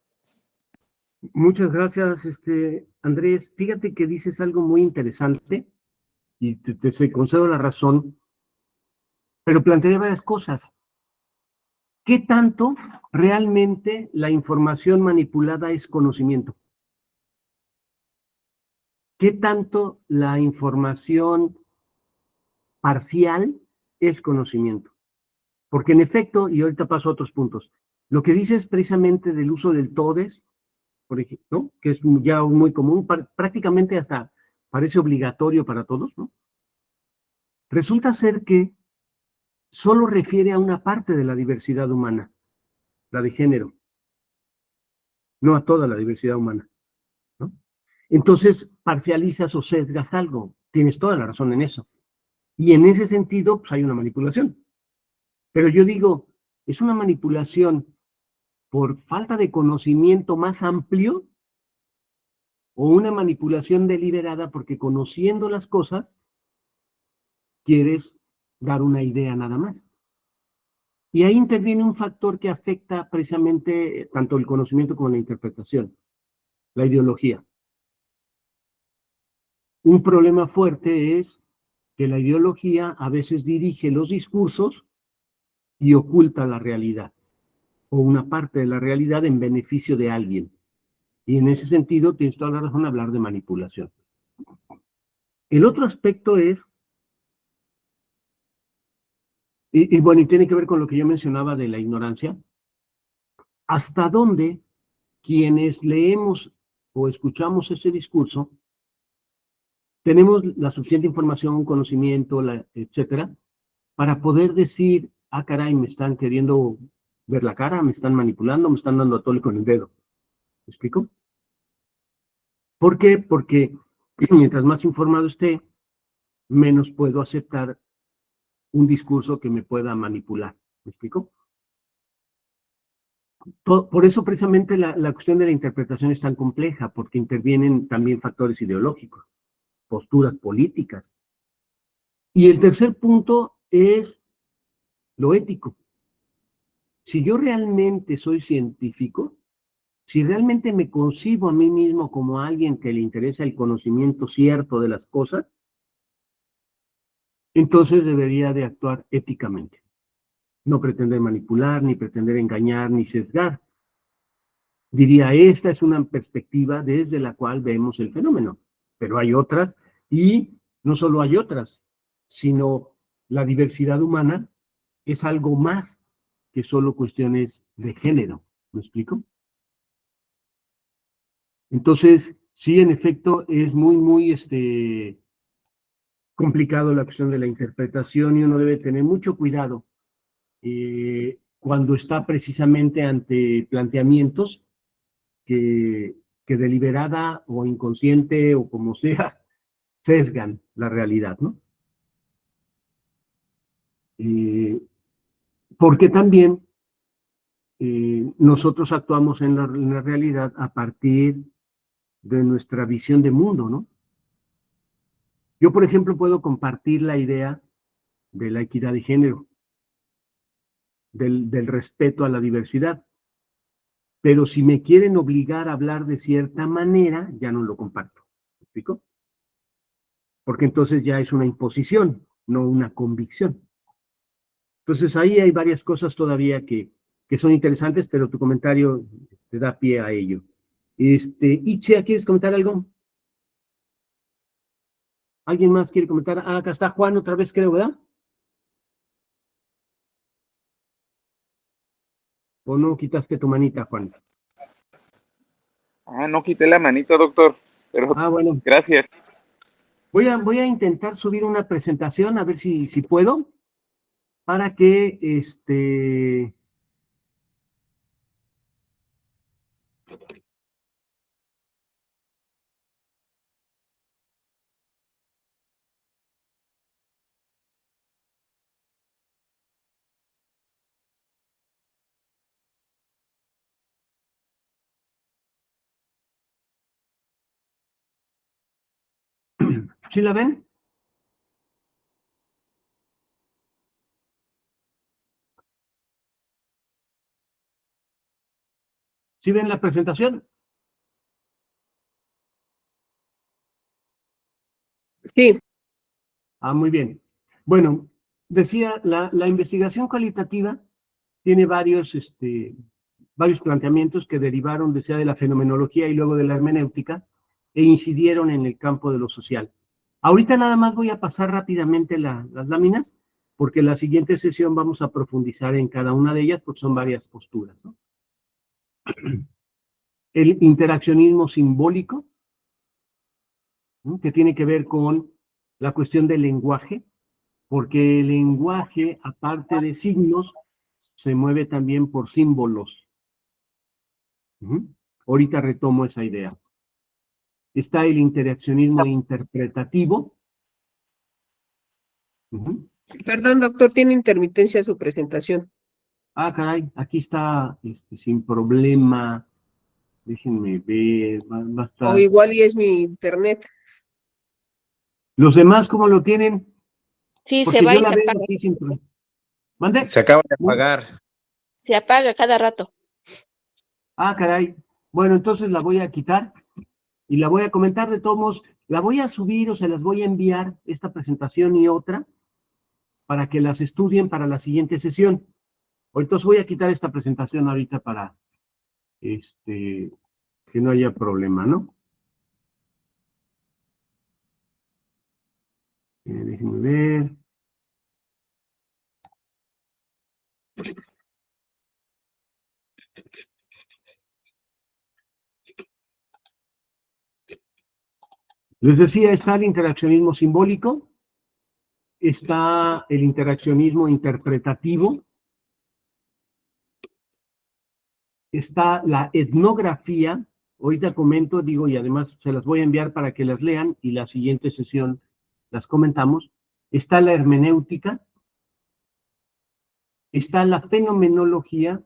Muchas gracias, Andrés. Fíjate que dices algo muy interesante y te concedo la razón, pero planteé varias cosas. ¿Qué tanto realmente la información manipulada es conocimiento? ¿Qué tanto la información parcial es conocimiento? Porque en efecto, y ahorita paso a otros puntos, lo que dices precisamente del uso del todes, por ejemplo, ¿no? Que es ya muy común, prácticamente hasta parece obligatorio para todos, ¿no? Resulta ser que solo refiere a una parte de la diversidad humana, la de género, no a toda la diversidad humana, ¿no? Entonces, parcializas o sesgas algo. Tienes toda la razón en eso. Y en ese sentido, pues hay una manipulación. Pero yo digo, es una manipulación por falta de conocimiento más amplio o una manipulación deliberada porque conociendo las cosas quieres dar una idea nada más. Y ahí interviene un factor que afecta precisamente tanto el conocimiento como la interpretación, la ideología. Un problema fuerte es que la ideología a veces dirige los discursos y oculta la realidad, o una parte de la realidad en beneficio de alguien. Y en ese sentido tienes toda la razón hablar de manipulación. El otro aspecto es, bueno, y tiene que ver con lo que yo mencionaba de la ignorancia, hasta dónde quienes leemos o escuchamos ese discurso tenemos la suficiente información, conocimiento, etcétera, para poder decir, ah, caray, me están queriendo ver la cara, me están manipulando, me están dando a tole con el dedo. ¿Me explico? ¿Por qué? Porque mientras más informado esté, menos puedo aceptar un discurso que me pueda manipular. ¿Me explico? Por eso precisamente la cuestión de la interpretación es tan compleja, porque intervienen también factores ideológicos, posturas políticas. Y el tercer punto es lo ético. Si yo realmente soy científico, si realmente me concibo a mí mismo como alguien que le interesa el conocimiento cierto de las cosas, entonces debería de actuar éticamente. No pretender manipular, ni pretender engañar, ni sesgar. Diría, esta es una perspectiva desde la cual vemos el fenómeno, pero hay otras, y no solo hay otras, sino la diversidad humana es algo más que solo cuestiones de género. ¿Me explico? Entonces, sí, en efecto, es muy complicado la cuestión de la interpretación y uno debe tener mucho cuidado cuando está precisamente ante planteamientos que deliberada o inconsciente o como sea, sesgan la realidad, ¿no? Porque también nosotros actuamos en la realidad a partir de nuestra visión de mundo, ¿no? Yo, por ejemplo, puedo compartir la idea de la equidad de género, del respeto a la diversidad, pero si me quieren obligar a hablar de cierta manera, ya no lo comparto. explico? Porque entonces ya es una imposición, no una convicción. Entonces ahí hay varias cosas todavía que son interesantes, pero tu comentario te da pie a ello. Itzia, ¿quieres comentar algo? ¿Alguien más quiere comentar? Ah, acá está Juan otra vez, creo, ¿verdad? ¿O no quitaste tu manita, Juan? No quité la manita, doctor, pero Bueno. gracias. Voy a intentar subir una presentación, a ver si puedo, para que ¿sí la ven? ¿Sí ven la presentación? Sí. Muy bien. Bueno, decía, la investigación cualitativa tiene varios planteamientos que derivaron de la fenomenología y luego de la hermenéutica e incidieron en el campo de lo social. Ahorita nada más voy a pasar rápidamente las láminas, porque en la siguiente sesión vamos a profundizar en cada una de ellas, porque son varias posturas, ¿no? El interaccionismo simbólico, ¿no?, que tiene que ver con la cuestión del lenguaje, porque el lenguaje, aparte de signos, se mueve también por símbolos. Ahorita retomo esa idea. Está el interaccionismo interpretativo. Perdón, doctor, tiene intermitencia su presentación. Caray, aquí está sin problema. Déjenme ver. Va a estar... O igual y es mi internet. ¿Los demás cómo lo tienen? Sí, porque se va yo y la se veo apaga. aquí sin problema. ¿Mande? Se acaba de apagar. Se apaga cada rato. Caray. Bueno, entonces la voy a quitar y la voy a comentar de todos modos. La voy a subir o se las voy a enviar, esta presentación y otra, para que las estudien para la siguiente sesión. Entonces voy a quitar esta presentación ahorita para que no haya problema, ¿no? Déjenme ver. Les decía, está el interaccionismo simbólico, está el interaccionismo interpretativo, está la etnografía. Ahorita comento, digo, y además se las voy a enviar para que las lean y la siguiente sesión las comentamos. Está la hermenéutica, está la fenomenología,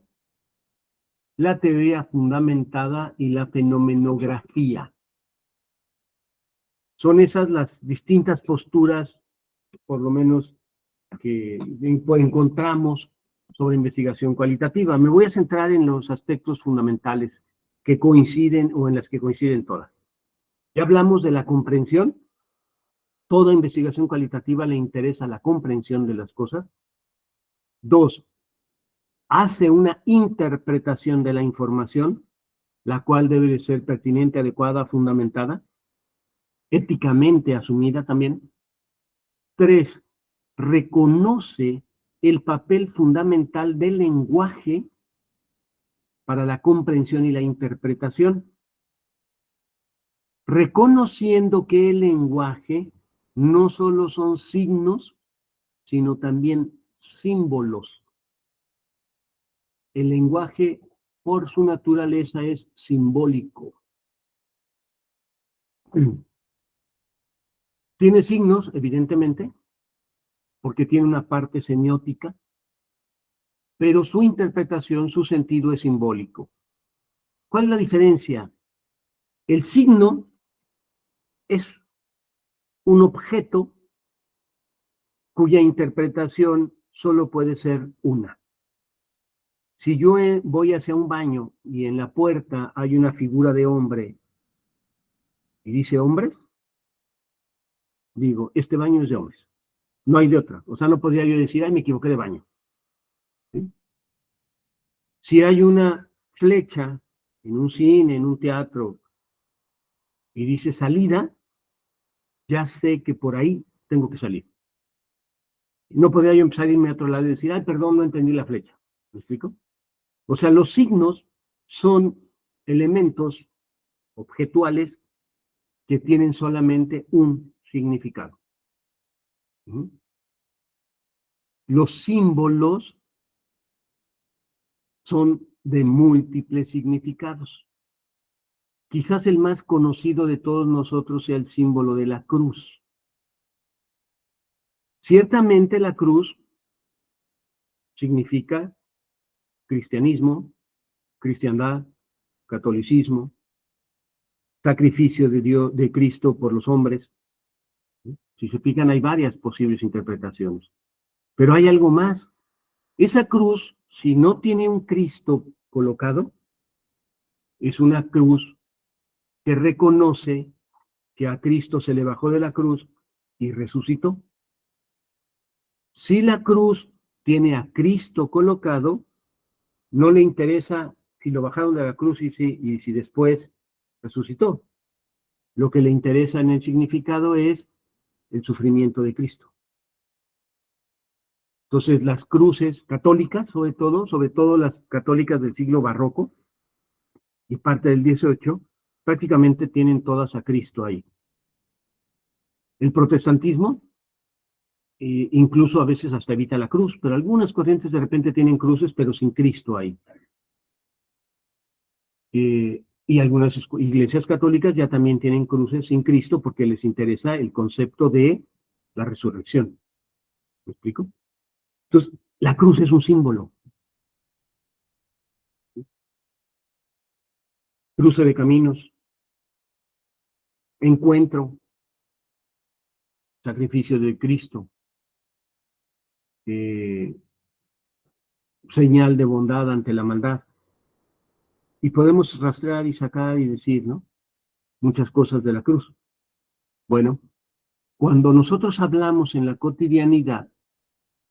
la teoría fundamentada y la fenomenografía. Son esas las distintas posturas, por lo menos, que encontramos sobre investigación cualitativa. Me voy a centrar en los aspectos fundamentales que coinciden o en las que coinciden todas. Ya hablamos de la comprensión. Toda investigación cualitativa le interesa la comprensión de las cosas. 2, hace una interpretación de la información, la cual debe de ser pertinente, adecuada, fundamentada, éticamente asumida también. 3, reconoce el papel fundamental del lenguaje para la comprensión y la interpretación, reconociendo que el lenguaje no solo son signos, sino también símbolos. El lenguaje, por su naturaleza, es simbólico. Tiene signos, evidentemente, porque tiene una parte semiótica, pero su interpretación, su sentido es simbólico. ¿Cuál es la diferencia? El signo es un objeto cuya interpretación solo puede ser una. Si yo voy hacia un baño y en la puerta hay una figura de hombre y dice hombres, digo, este baño es de hombres. No hay de otra. O sea, no podría yo decir, ay, me equivoqué de baño. ¿Sí? Si hay una flecha en un cine, en un teatro, y dice salida, ya sé que por ahí tengo que salir. No podría yo empezar a irme a otro lado y decir, ay, perdón, no entendí la flecha. ¿Me explico? O sea, los signos son elementos objetuales que tienen solamente un significado. ¿Mm? Los símbolos son de múltiples significados. Quizás el más conocido de todos nosotros sea el símbolo de la cruz. Ciertamente la cruz significa cristianismo, cristiandad, catolicismo, sacrificio de Dios, de Cristo por los hombres. Si se fijan, hay varias posibles interpretaciones. Pero hay algo más. Esa cruz, si no tiene un Cristo colocado, es una cruz que reconoce que a Cristo se le bajó de la cruz y resucitó. Si la cruz tiene a Cristo colocado, no le interesa si lo bajaron de la cruz y si después resucitó. Lo que le interesa en el significado es el sufrimiento de Cristo. Entonces, las cruces católicas, sobre todo las católicas del siglo barroco y parte del XVIII, prácticamente tienen todas a Cristo ahí. El protestantismo, incluso a veces hasta evita la cruz, pero algunas corrientes de repente tienen cruces, pero sin Cristo ahí. Y algunas iglesias católicas ya también tienen cruces sin Cristo porque les interesa el concepto de la resurrección. ¿Me explico? Entonces, la cruz es un símbolo. Cruce de caminos, encuentro, sacrificio de Cristo, señal de bondad ante la maldad. Y podemos rastrear y sacar y decir, ¿no? Muchas cosas de la cruz. Bueno, cuando nosotros hablamos en la cotidianidad,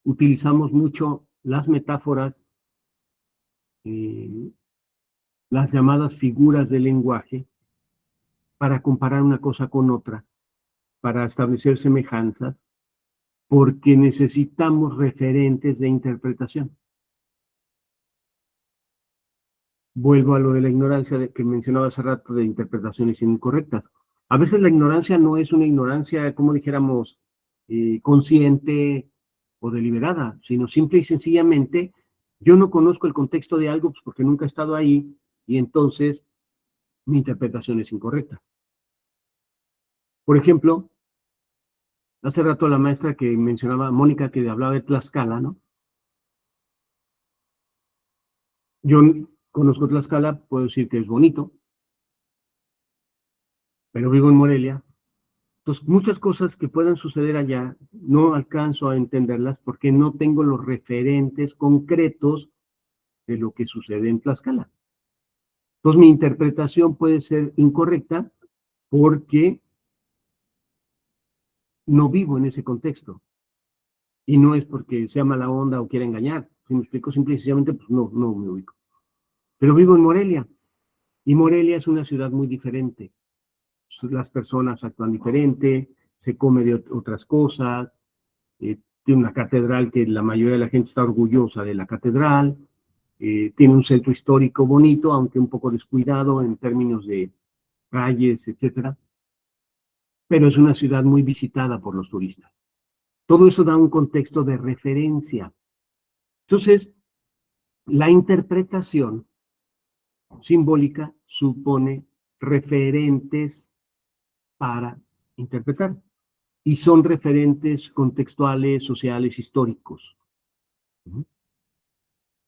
utilizamos mucho las metáforas, las llamadas figuras del lenguaje, para comparar una cosa con otra, para establecer semejanzas, porque necesitamos referentes de interpretación. Vuelvo a lo de la ignorancia que mencionaba hace rato de interpretaciones incorrectas. A veces la ignorancia no es una ignorancia, como dijéramos, consciente o deliberada, sino simple y sencillamente yo no conozco el contexto de algo pues, porque nunca he estado ahí y entonces mi interpretación es incorrecta. Por ejemplo, hace rato la maestra que mencionaba, Mónica, que hablaba de Tlaxcala, ¿no? Yo conozco Tlaxcala, puedo decir que es bonito, pero vivo en Morelia. Entonces, muchas cosas que puedan suceder allá, no alcanzo a entenderlas porque no tengo los referentes concretos de lo que sucede en Tlaxcala. Entonces, mi interpretación puede ser incorrecta porque no vivo en ese contexto. Y no es porque sea mala onda o quiera engañar. Si me explico simple y sencillamente, pues no me ubico. Pero vivo en Morelia. Y Morelia es una ciudad muy diferente. Las personas actúan diferente, se come de otras cosas, tiene una catedral que la mayoría de la gente está orgullosa de la catedral, tiene un centro histórico bonito, aunque un poco descuidado en términos de calles, etcétera, pero es una ciudad muy visitada por los turistas. Todo eso da un contexto de referencia. Entonces, la interpretación simbólica supone referentes para interpretar. Y son referentes contextuales, sociales, históricos.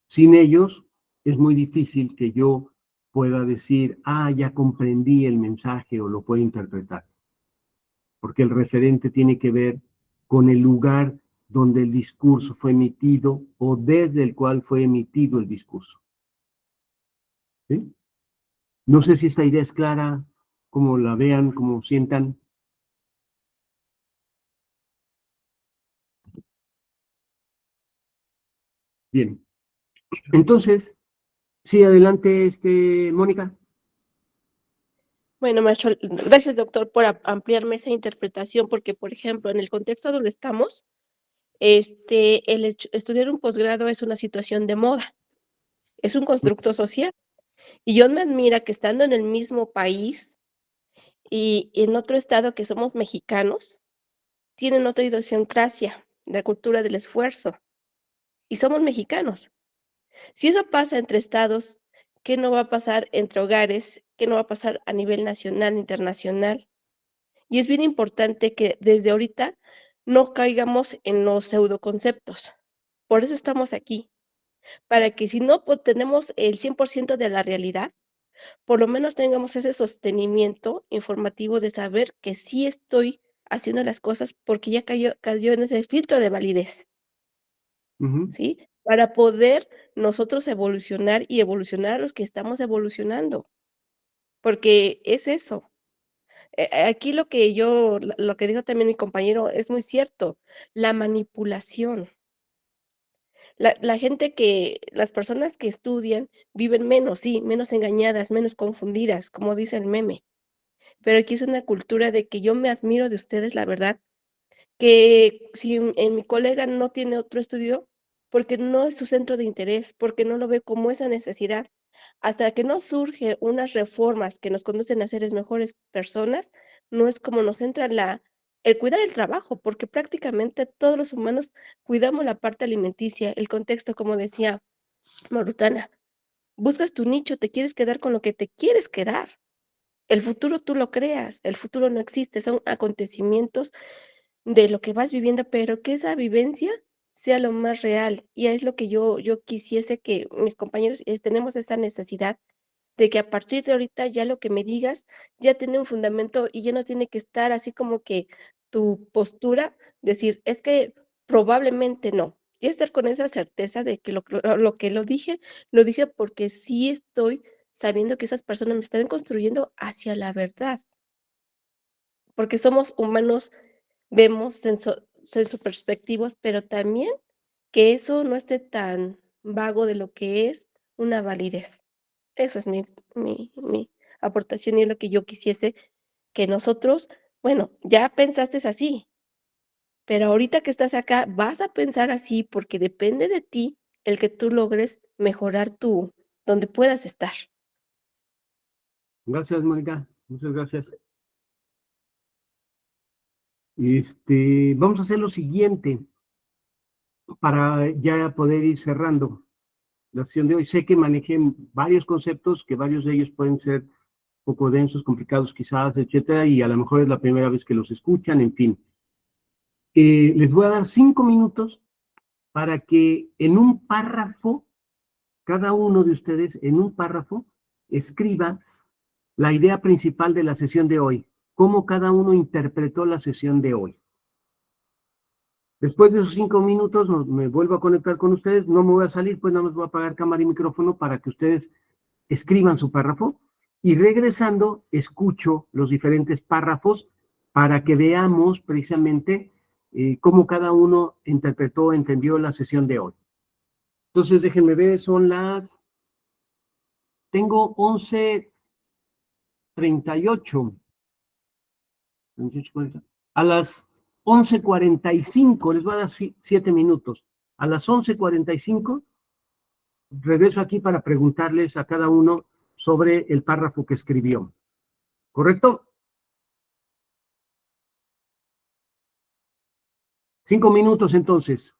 Sin ellos, es muy difícil que yo pueda decir, ya comprendí el mensaje o lo puedo interpretar. Porque el referente tiene que ver con el lugar donde el discurso fue emitido o desde el cual fue emitido el discurso. ¿Sí? No sé si esta idea es clara, cómo la vean, cómo sientan. Bien. Entonces, sí, adelante, Mónica. Bueno, maestro, gracias, doctor, por ampliarme esa interpretación, porque, por ejemplo, en el contexto donde estamos, estudiar un posgrado es una situación de moda, es un constructo social. Y yo me admira que estando en el mismo país y en otro estado que somos mexicanos, tienen otra idiosincrasia, la cultura del esfuerzo, y somos mexicanos. Si eso pasa entre estados, ¿qué no va a pasar entre hogares? ¿Qué no va a pasar a nivel nacional, internacional? Y es bien importante que desde ahorita no caigamos en los pseudoconceptos. Por eso estamos aquí, para que si no pues, tenemos el 100% de la realidad, por lo menos tengamos ese sostenimiento informativo de saber que sí estoy haciendo las cosas porque ya cayó en ese filtro de validez, Ujú. ¿sí? Para poder nosotros evolucionar y evolucionar a los que estamos evolucionando, porque es eso. Aquí lo que dijo también mi compañero es muy cierto, la manipulación. Las personas que estudian viven menos, sí, menos engañadas, menos confundidas, como dice el meme. Pero aquí es una cultura de que yo me admiro de ustedes, la verdad, que si en mi colega no tiene otro estudio, porque no es su centro de interés, porque no lo ve como esa necesidad. Hasta que no surge unas reformas que nos conducen a seres mejores personas, no es como nos entra el cuidar el trabajo, porque prácticamente todos los humanos cuidamos la parte alimenticia, el contexto, como decía Marutana. Buscas tu nicho, te quieres quedar con lo que te quieres quedar. El futuro tú lo creas, el futuro no existe, son acontecimientos de lo que vas viviendo, pero que esa vivencia sea lo más real. Y es lo que yo quisiese que mis compañeros tenemos esa necesidad de que a partir de ahorita ya lo que me digas ya tiene un fundamento y ya no tiene que estar así como que tu postura, decir, es que probablemente no. Y estar con esa certeza de que lo que lo dije porque sí estoy sabiendo que esas personas me están construyendo hacia la verdad, porque somos humanos, vemos sensoperspectivos, pero también que eso no esté tan vago de lo que es una validez. Eso es mi aportación y es lo que yo quisiese que nosotros, bueno, ya pensaste así, pero ahorita que estás acá vas a pensar así porque depende de ti el que tú logres mejorar donde puedas estar. Gracias, Mónica. Muchas gracias. Vamos a hacer lo siguiente para ya poder ir cerrando la sesión de hoy. Sé que manejé varios conceptos, que varios de ellos pueden ser un poco densos, complicados quizás, etcétera, y a lo mejor es la primera vez que los escuchan, en fin. Les voy a dar 5 minutos para que en un párrafo, cada uno de ustedes en un párrafo, escriba la idea principal de la sesión de hoy, cómo cada uno interpretó la sesión de hoy. Después de esos 5 minutos me vuelvo a conectar con ustedes, no me voy a salir, pues nada más voy a apagar cámara y micrófono para que ustedes escriban su párrafo y regresando escucho los diferentes párrafos para que veamos precisamente cómo cada uno interpretó, entendió la sesión de hoy. Entonces déjenme ver, tengo 11:38, a las 11:45, les voy a dar 7 minutos. A las 11:45 regreso aquí para preguntarles a cada uno sobre el párrafo que escribió. ¿Correcto? 5 minutos entonces.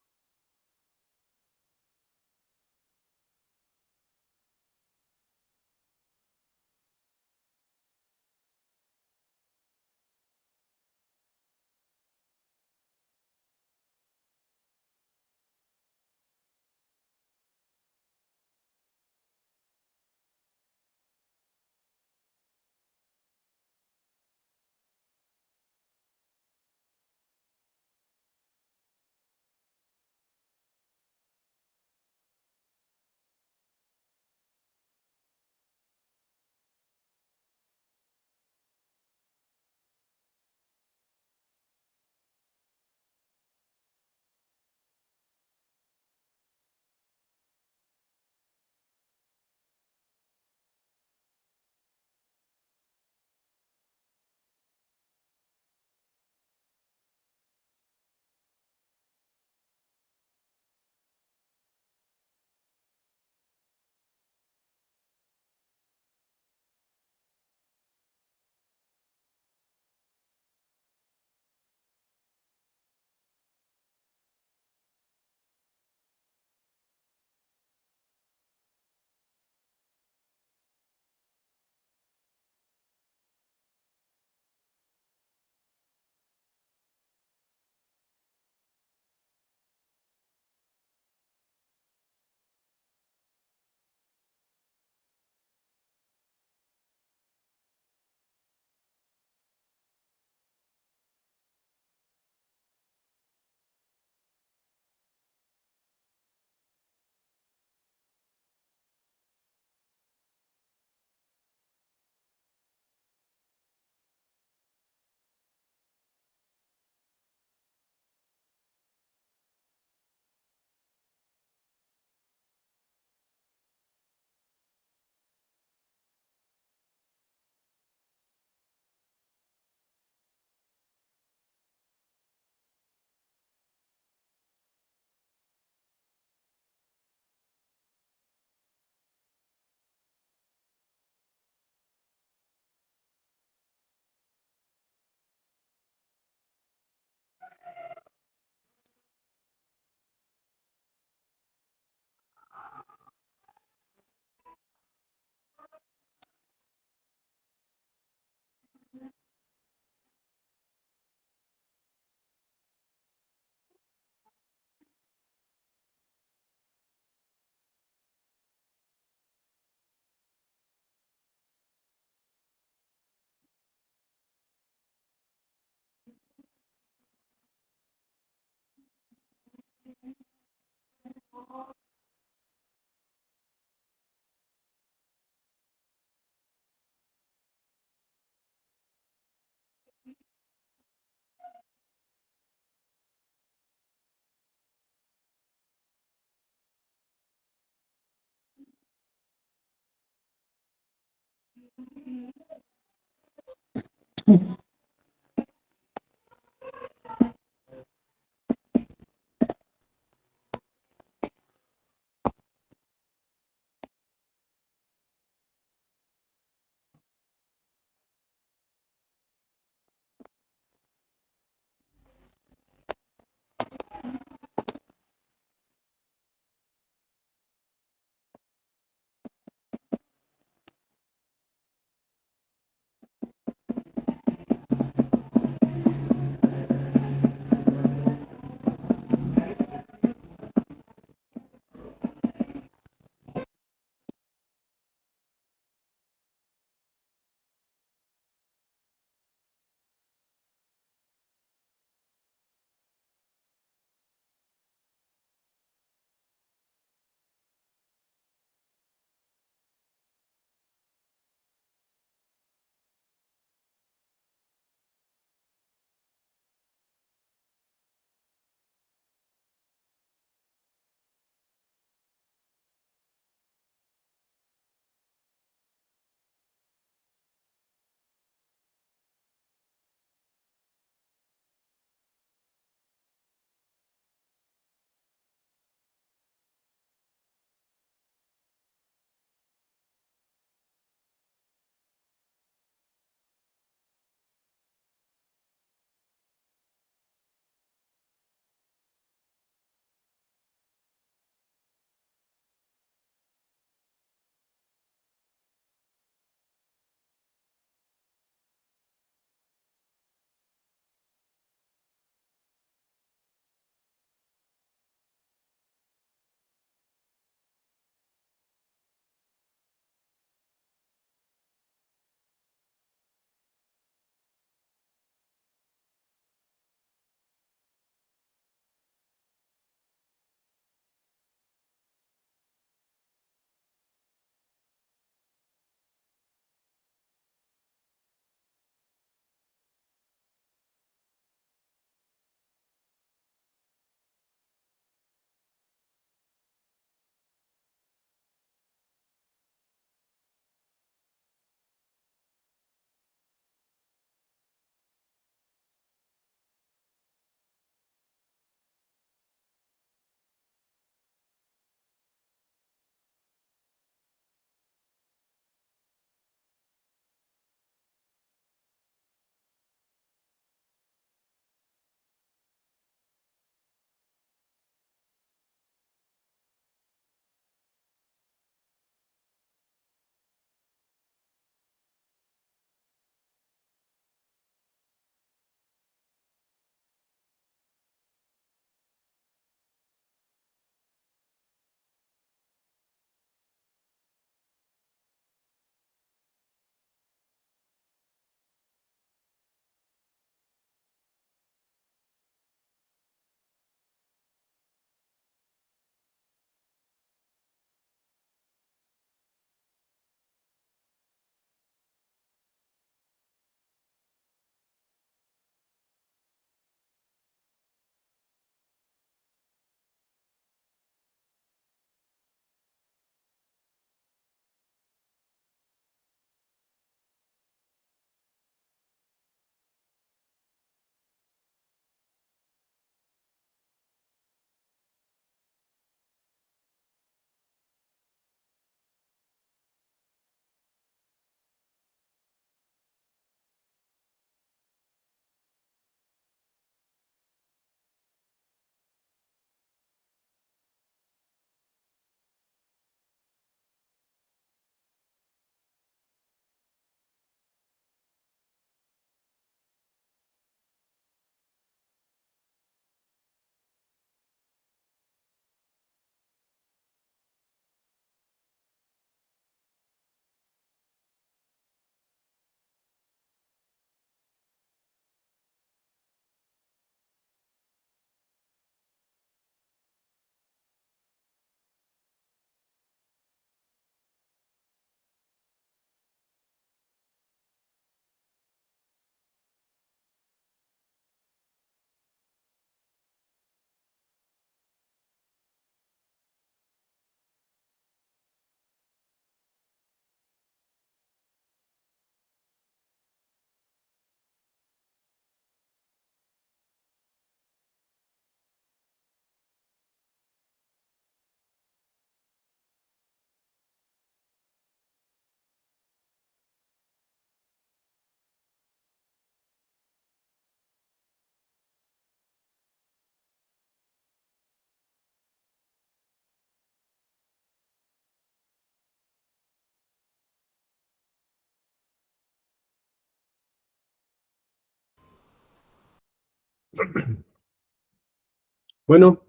Bueno,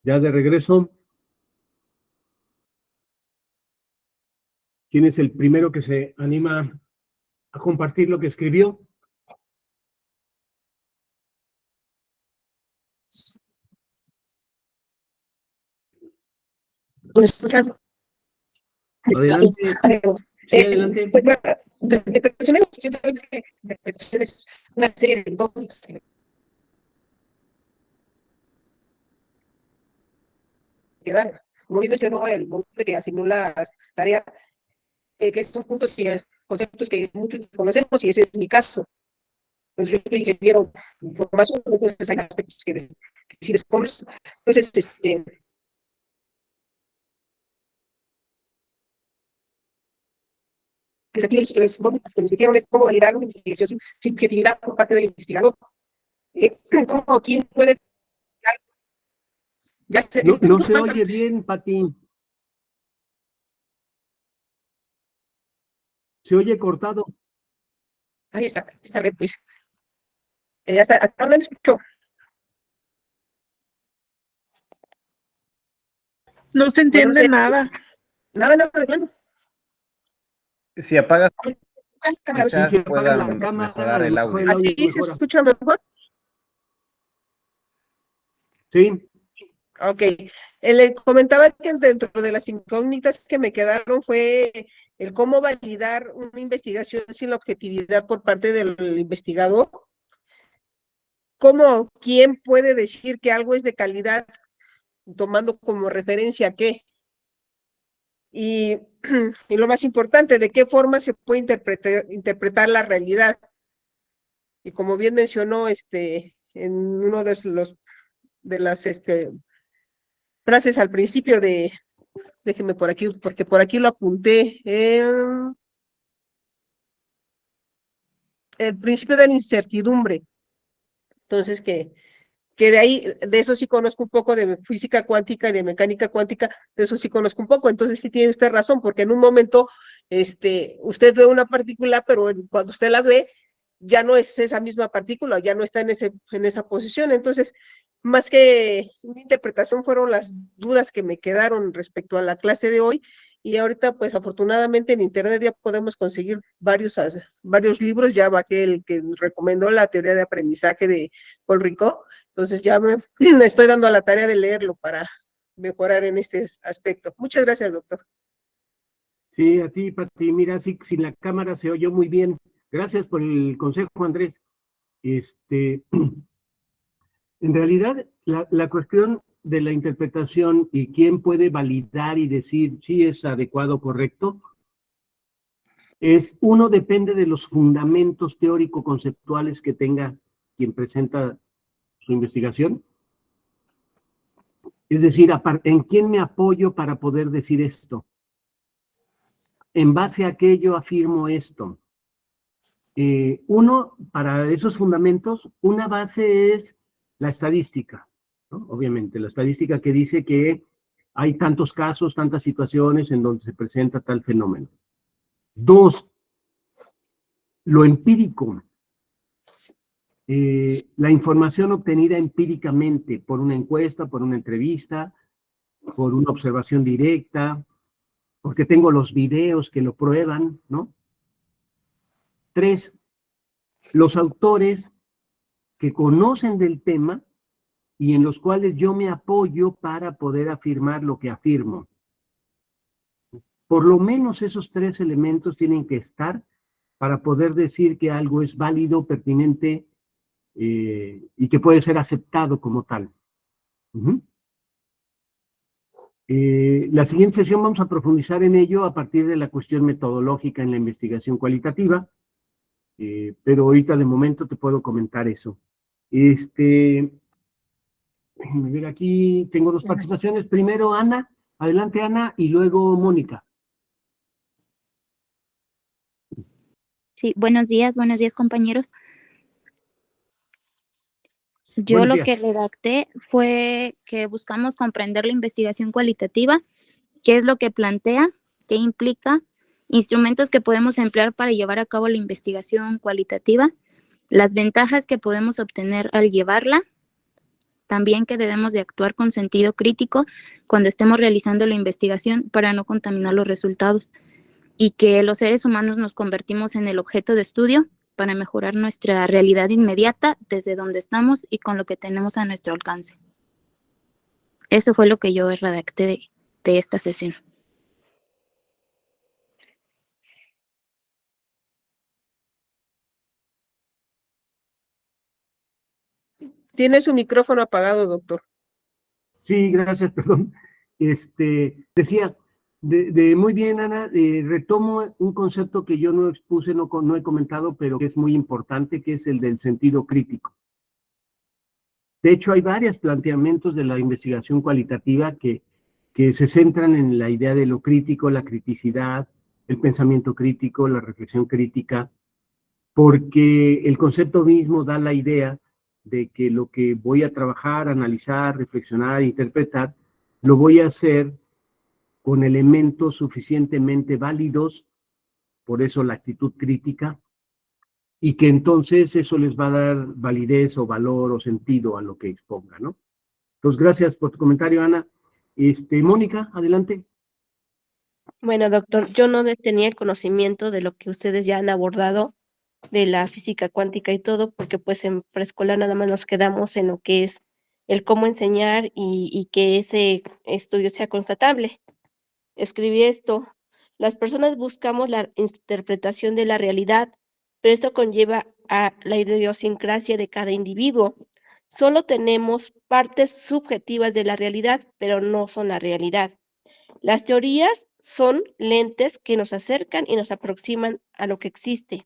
ya de regreso. ¿Quién es el primero que se anima a compartir lo que escribió? Adelante. Sí, adelante. Pues, de interpretaciones, siento que interpretaciones, una serie de incógnitas que quedan. Como bien mencionó el momento de que asignó las tareas, que son puntos y conceptos que muchos conocemos, y ese es mi caso. Pues yo soy ingeniero de formación, entonces hay aspectos que si descubres, entonces, aquí los que nos dijeron es cómo validar una investigación sin objetividad por parte del investigador. ¿Cómo, quién puede? Ya se, No se oye bien, Pati. Se oye cortado. Ahí está, esta red, pues. Ya está, ¿hasta dónde me escuchó? No se entiende nada. Nada, nada. Si apagas, Quizás quizás puedan mejorar el audio. ¿Así se escucha mejor? Sí. Ok. Le comentaba que dentro de las incógnitas que me quedaron fue el cómo validar una investigación sin la objetividad por parte del investigador. ¿Cómo, quién puede decir que algo es de calidad tomando como referencia qué? Y lo más importante, ¿de qué forma se puede interpretar la realidad? Y como bien mencionó en uno de las frases al principio déjenme por aquí, porque por aquí lo apunté, el principio de la incertidumbre. Entonces, que de ahí, de eso sí conozco un poco de física cuántica y de mecánica cuántica, de eso sí conozco un poco. Entonces sí tiene usted razón, porque en un momento usted ve una partícula, pero cuando usted la ve, ya no es esa misma partícula, ya no está en esa posición. Entonces, más que una interpretación, fueron las dudas que me quedaron respecto a la clase de hoy. Y ahorita, pues afortunadamente en internet ya podemos conseguir varios libros. Ya bajé el que recomendó, la teoría de aprendizaje de Paul Ricoeur. Entonces ya me estoy dando a la tarea de leerlo para mejorar en este aspecto. Muchas gracias, doctor. Sí, a ti, Pati. Mira, sí, sin la cámara se oyó muy bien. Gracias por el consejo, Andrés. En realidad, la cuestión de la interpretación y quién puede validar y decir si es adecuado o correcto, uno depende de los fundamentos teórico-conceptuales que tenga quien presenta su investigación. Es decir, ¿en quién me apoyo para poder decir esto? En base a aquello afirmo esto. Para esos fundamentos, una base es la estadística, ¿no? Obviamente, la estadística que dice que hay tantos casos, tantas situaciones en donde se presenta tal fenómeno. 2, lo empírico. La información obtenida empíricamente por una encuesta, por una entrevista, por una observación directa, porque tengo los videos que lo prueban, ¿no? 3, los autores que conocen del tema y en los cuales yo me apoyo para poder afirmar lo que afirmo. Por lo menos esos 3 elementos tienen que estar para poder decir que algo es válido, pertinente y que puede ser aceptado como tal. La siguiente sesión vamos a profundizar en ello a partir de la cuestión metodológica en la investigación cualitativa, pero ahorita de momento te puedo comentar eso. Déjenme ver, aquí tengo 2 participaciones. Primero Ana, adelante Ana, y luego Mónica. Sí, buenos días compañeros. Yo lo que redacté fue que buscamos comprender la investigación cualitativa, qué es lo que plantea, qué implica, instrumentos que podemos emplear para llevar a cabo la investigación cualitativa las ventajas que podemos obtener al llevarla, también que debemos de actuar con sentido crítico cuando estemos realizando la investigación para no contaminar los resultados, y que los seres humanos nos convertimos en el objeto de estudio para mejorar nuestra realidad inmediata desde donde estamos y con lo que tenemos a nuestro alcance. Eso fue lo que yo redacté de esta sesión. Tiene su micrófono apagado, doctor. Sí, gracias, perdón. Decía, muy bien, Ana, retomo un concepto que yo no expuse, no he comentado, pero que es muy importante, que es el del sentido crítico. De hecho, hay varios planteamientos de la investigación cualitativa que se centran en la idea de lo crítico, la criticidad, el pensamiento crítico, la reflexión crítica, porque el concepto mismo da la idea de que lo que voy a trabajar, analizar, reflexionar, interpretar, lo voy a hacer con elementos suficientemente válidos, por eso la actitud crítica, y que entonces eso les va a dar validez o valor o sentido a lo que exponga, ¿no? Entonces, gracias por tu comentario, Ana. Mónica, adelante. Bueno, doctor, yo no tenía el conocimiento de lo que ustedes ya han abordado de la física cuántica y todo, porque pues en preescolar nada más nos quedamos en lo que es el cómo enseñar y que ese estudio sea constatable. Escribí esto: las personas buscamos la interpretación de la realidad, pero esto conlleva a la idiosincrasia de cada individuo. Solo tenemos partes subjetivas de la realidad, pero no son la realidad. Las teorías son lentes que nos acercan y nos aproximan a lo que existe.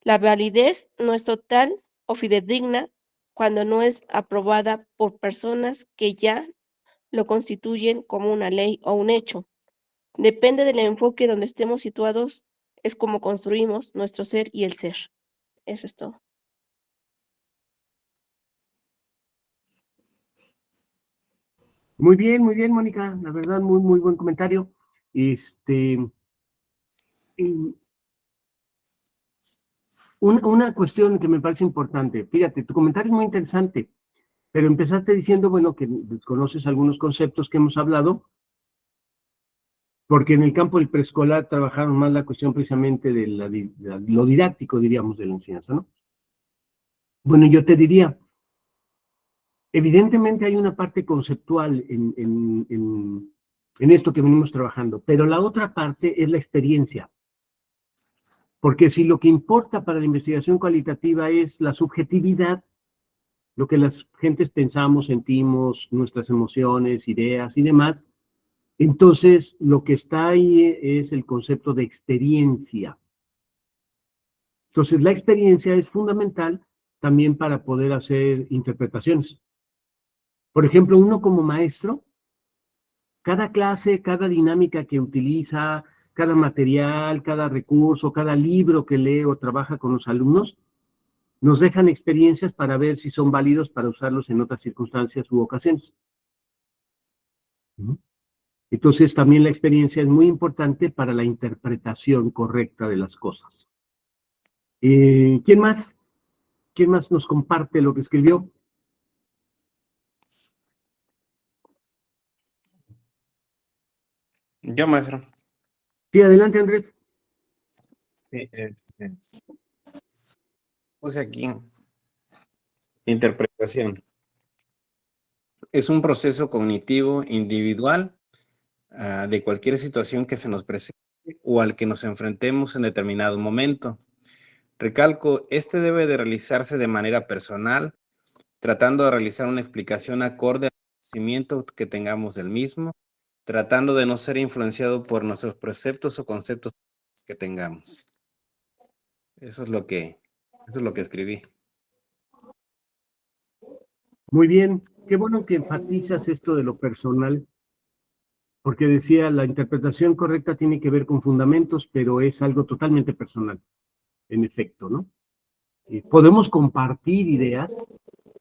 La validez no es total o fidedigna cuando no es aprobada por personas que ya lo constituyen como una ley o un hecho. Depende del enfoque donde estemos situados, es como construimos nuestro ser y el ser. Eso es todo. Muy bien, Mónica. La verdad, muy buen comentario. Una cuestión que me parece importante. Fíjate, tu comentario es muy interesante, pero empezaste diciendo, bueno, que desconoces algunos conceptos que hemos hablado, porque en el campo del preescolar trabajaron más la cuestión precisamente de lo didáctico, diríamos, de la enseñanza, ¿no? Bueno, yo te diría, evidentemente hay una parte conceptual en esto que venimos trabajando, pero la otra parte es la experiencia. Porque si lo que importa para la investigación cualitativa es la subjetividad, lo que las gentes pensamos, sentimos, nuestras emociones, ideas y demás, entonces lo que está ahí es el concepto de experiencia. Entonces la experiencia es fundamental también para poder hacer interpretaciones. Por ejemplo, uno como maestro, cada clase, cada dinámica que utiliza, cada material, cada recurso, cada libro que lee o trabaja con los alumnos, nos dejan experiencias para ver si son válidos para usarlos en otras circunstancias u ocasiones. Entonces, también la experiencia es muy importante para la interpretación correcta de las cosas. ¿Quién más? ¿Quién más nos comparte lo que escribió? Yo, maestro. Sí, adelante, Andrés. Sí, puse aquí interpretación. Es un proceso cognitivo individual de cualquier situación que se nos presente o al que nos enfrentemos en determinado momento. Recalco, este debe de realizarse de manera personal, tratando de realizar una explicación acorde al conocimiento que tengamos del mismo, tratando de no ser influenciado por nuestros preceptos o conceptos que tengamos. Eso es lo que escribí. Muy bien, qué bueno que enfatizas esto de lo personal, porque decía, la interpretación correcta tiene que ver con fundamentos, pero es algo totalmente personal, en efecto, ¿no? Podemos compartir ideas,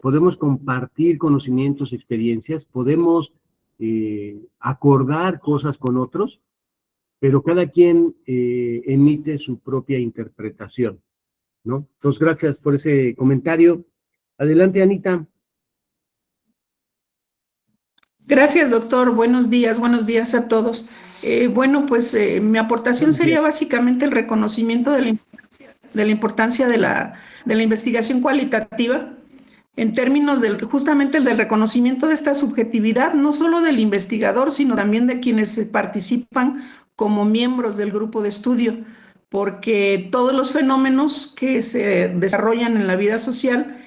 podemos compartir conocimientos, experiencias, podemos acordar cosas con otros, pero cada quien emite su propia interpretación. ¿no? Entonces, gracias por ese comentario. Adelante, Anita. Gracias, doctor. Buenos días a todos. Bueno, pues mi aportación Buenos sería días. básicamente el reconocimiento de la importancia de la investigación cualitativa en términos del justamente el del reconocimiento de esta subjetividad, no solo del investigador, sino también de quienes participan como miembros del grupo de estudio, porque todos los fenómenos que se desarrollan en la vida social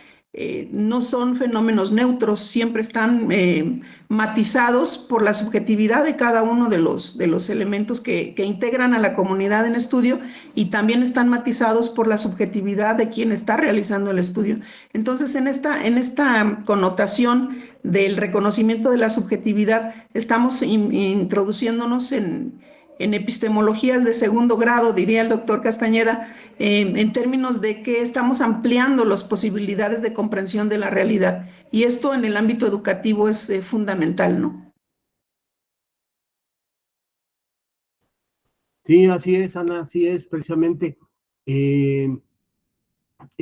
no son fenómenos neutros, siempre están matizados por la subjetividad de cada uno de los elementos que integran a la comunidad en estudio, y también están matizados por la subjetividad de quien está realizando el estudio. Entonces, en esta connotación del reconocimiento de la subjetividad, estamos introduciéndonos en epistemologías de segundo grado, diría el doctor Castañeda, en términos de que estamos ampliando las posibilidades de comprensión de la realidad. Y esto en el ámbito educativo es fundamental, ¿no? Sí, así es, Ana, así es, precisamente. Es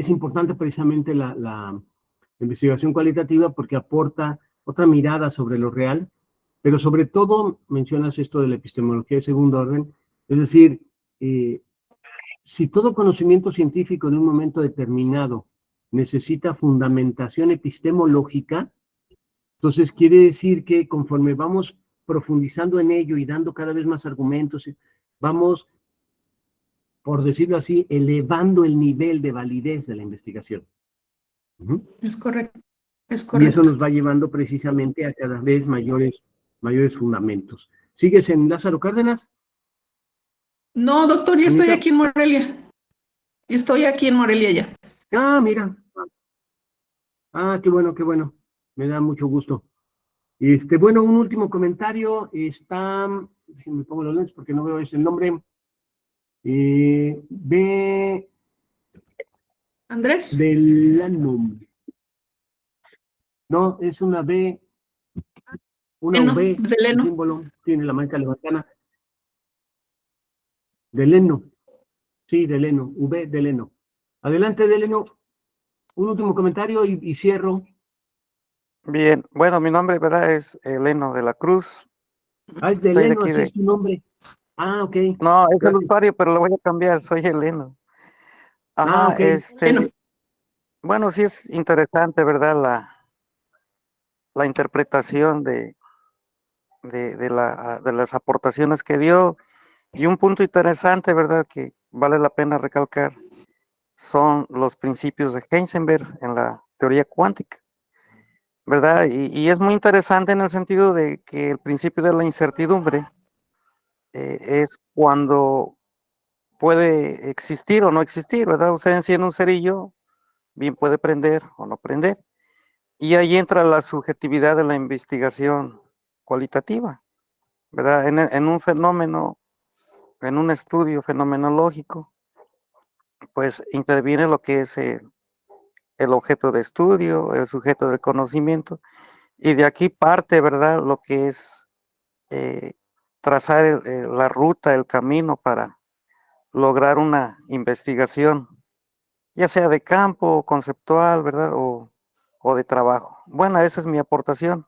importante precisamente la investigación cualitativa porque aporta otra mirada sobre lo real, pero sobre todo mencionas esto de la epistemología de segundo orden, es decir, si todo conocimiento científico de un momento determinado necesita fundamentación epistemológica, entonces quiere decir que conforme vamos profundizando en ello y dando cada vez más argumentos, vamos, por decirlo así, elevando el nivel de validez de la investigación. Es correcto, es Y correcto. eso nos va llevando precisamente a cada vez mayores fundamentos. ¿Sigues en Lázaro Cárdenas? No, doctor, ya estoy Anita. aquí en Morelia. Estoy aquí en Morelia ya. Ah, mira. Ah, qué bueno, qué bueno. Me da mucho gusto. Bueno, un último comentario. Me pongo los lentes porque no veo ese nombre. B. Andrés. Delano. No, es una B. Una Leno, V. de El Leno. símbolo tiene la mancha levantada. Deleno. Sí, Deleno. V. Deleno. Adelante, Deleno. Un último comentario y cierro. Bien, bueno, mi nombre, ¿verdad? Es Eleno de la Cruz. Ah, es Soy de Deleno, aquí así es tu nombre. Ah, ok. No, es el Gracias. usuario, pero lo voy a cambiar, soy Eleno. Ah, Ajá, ok. Leno. bueno, sí es interesante, ¿verdad? La interpretación de las aportaciones que dio. Y un punto interesante, ¿verdad? Que vale la pena recalcar, son los principios de Heisenberg en la teoría cuántica, ¿verdad? Y es muy interesante en el sentido de que el principio de la incertidumbre es cuando puede existir o no existir, ¿verdad? Usted enciende un cerillo, bien puede prender o no prender. Y ahí entra la subjetividad de la investigación cualitativa, ¿verdad? En un fenómeno, en un estudio fenomenológico, pues interviene lo que es el objeto de estudio, el sujeto de conocimiento, y de aquí parte, ¿verdad? Lo que es eh, trazar la ruta, el camino para lograr una investigación, ya sea de campo, conceptual, ¿verdad? O de trabajo. Bueno, esa es mi aportación.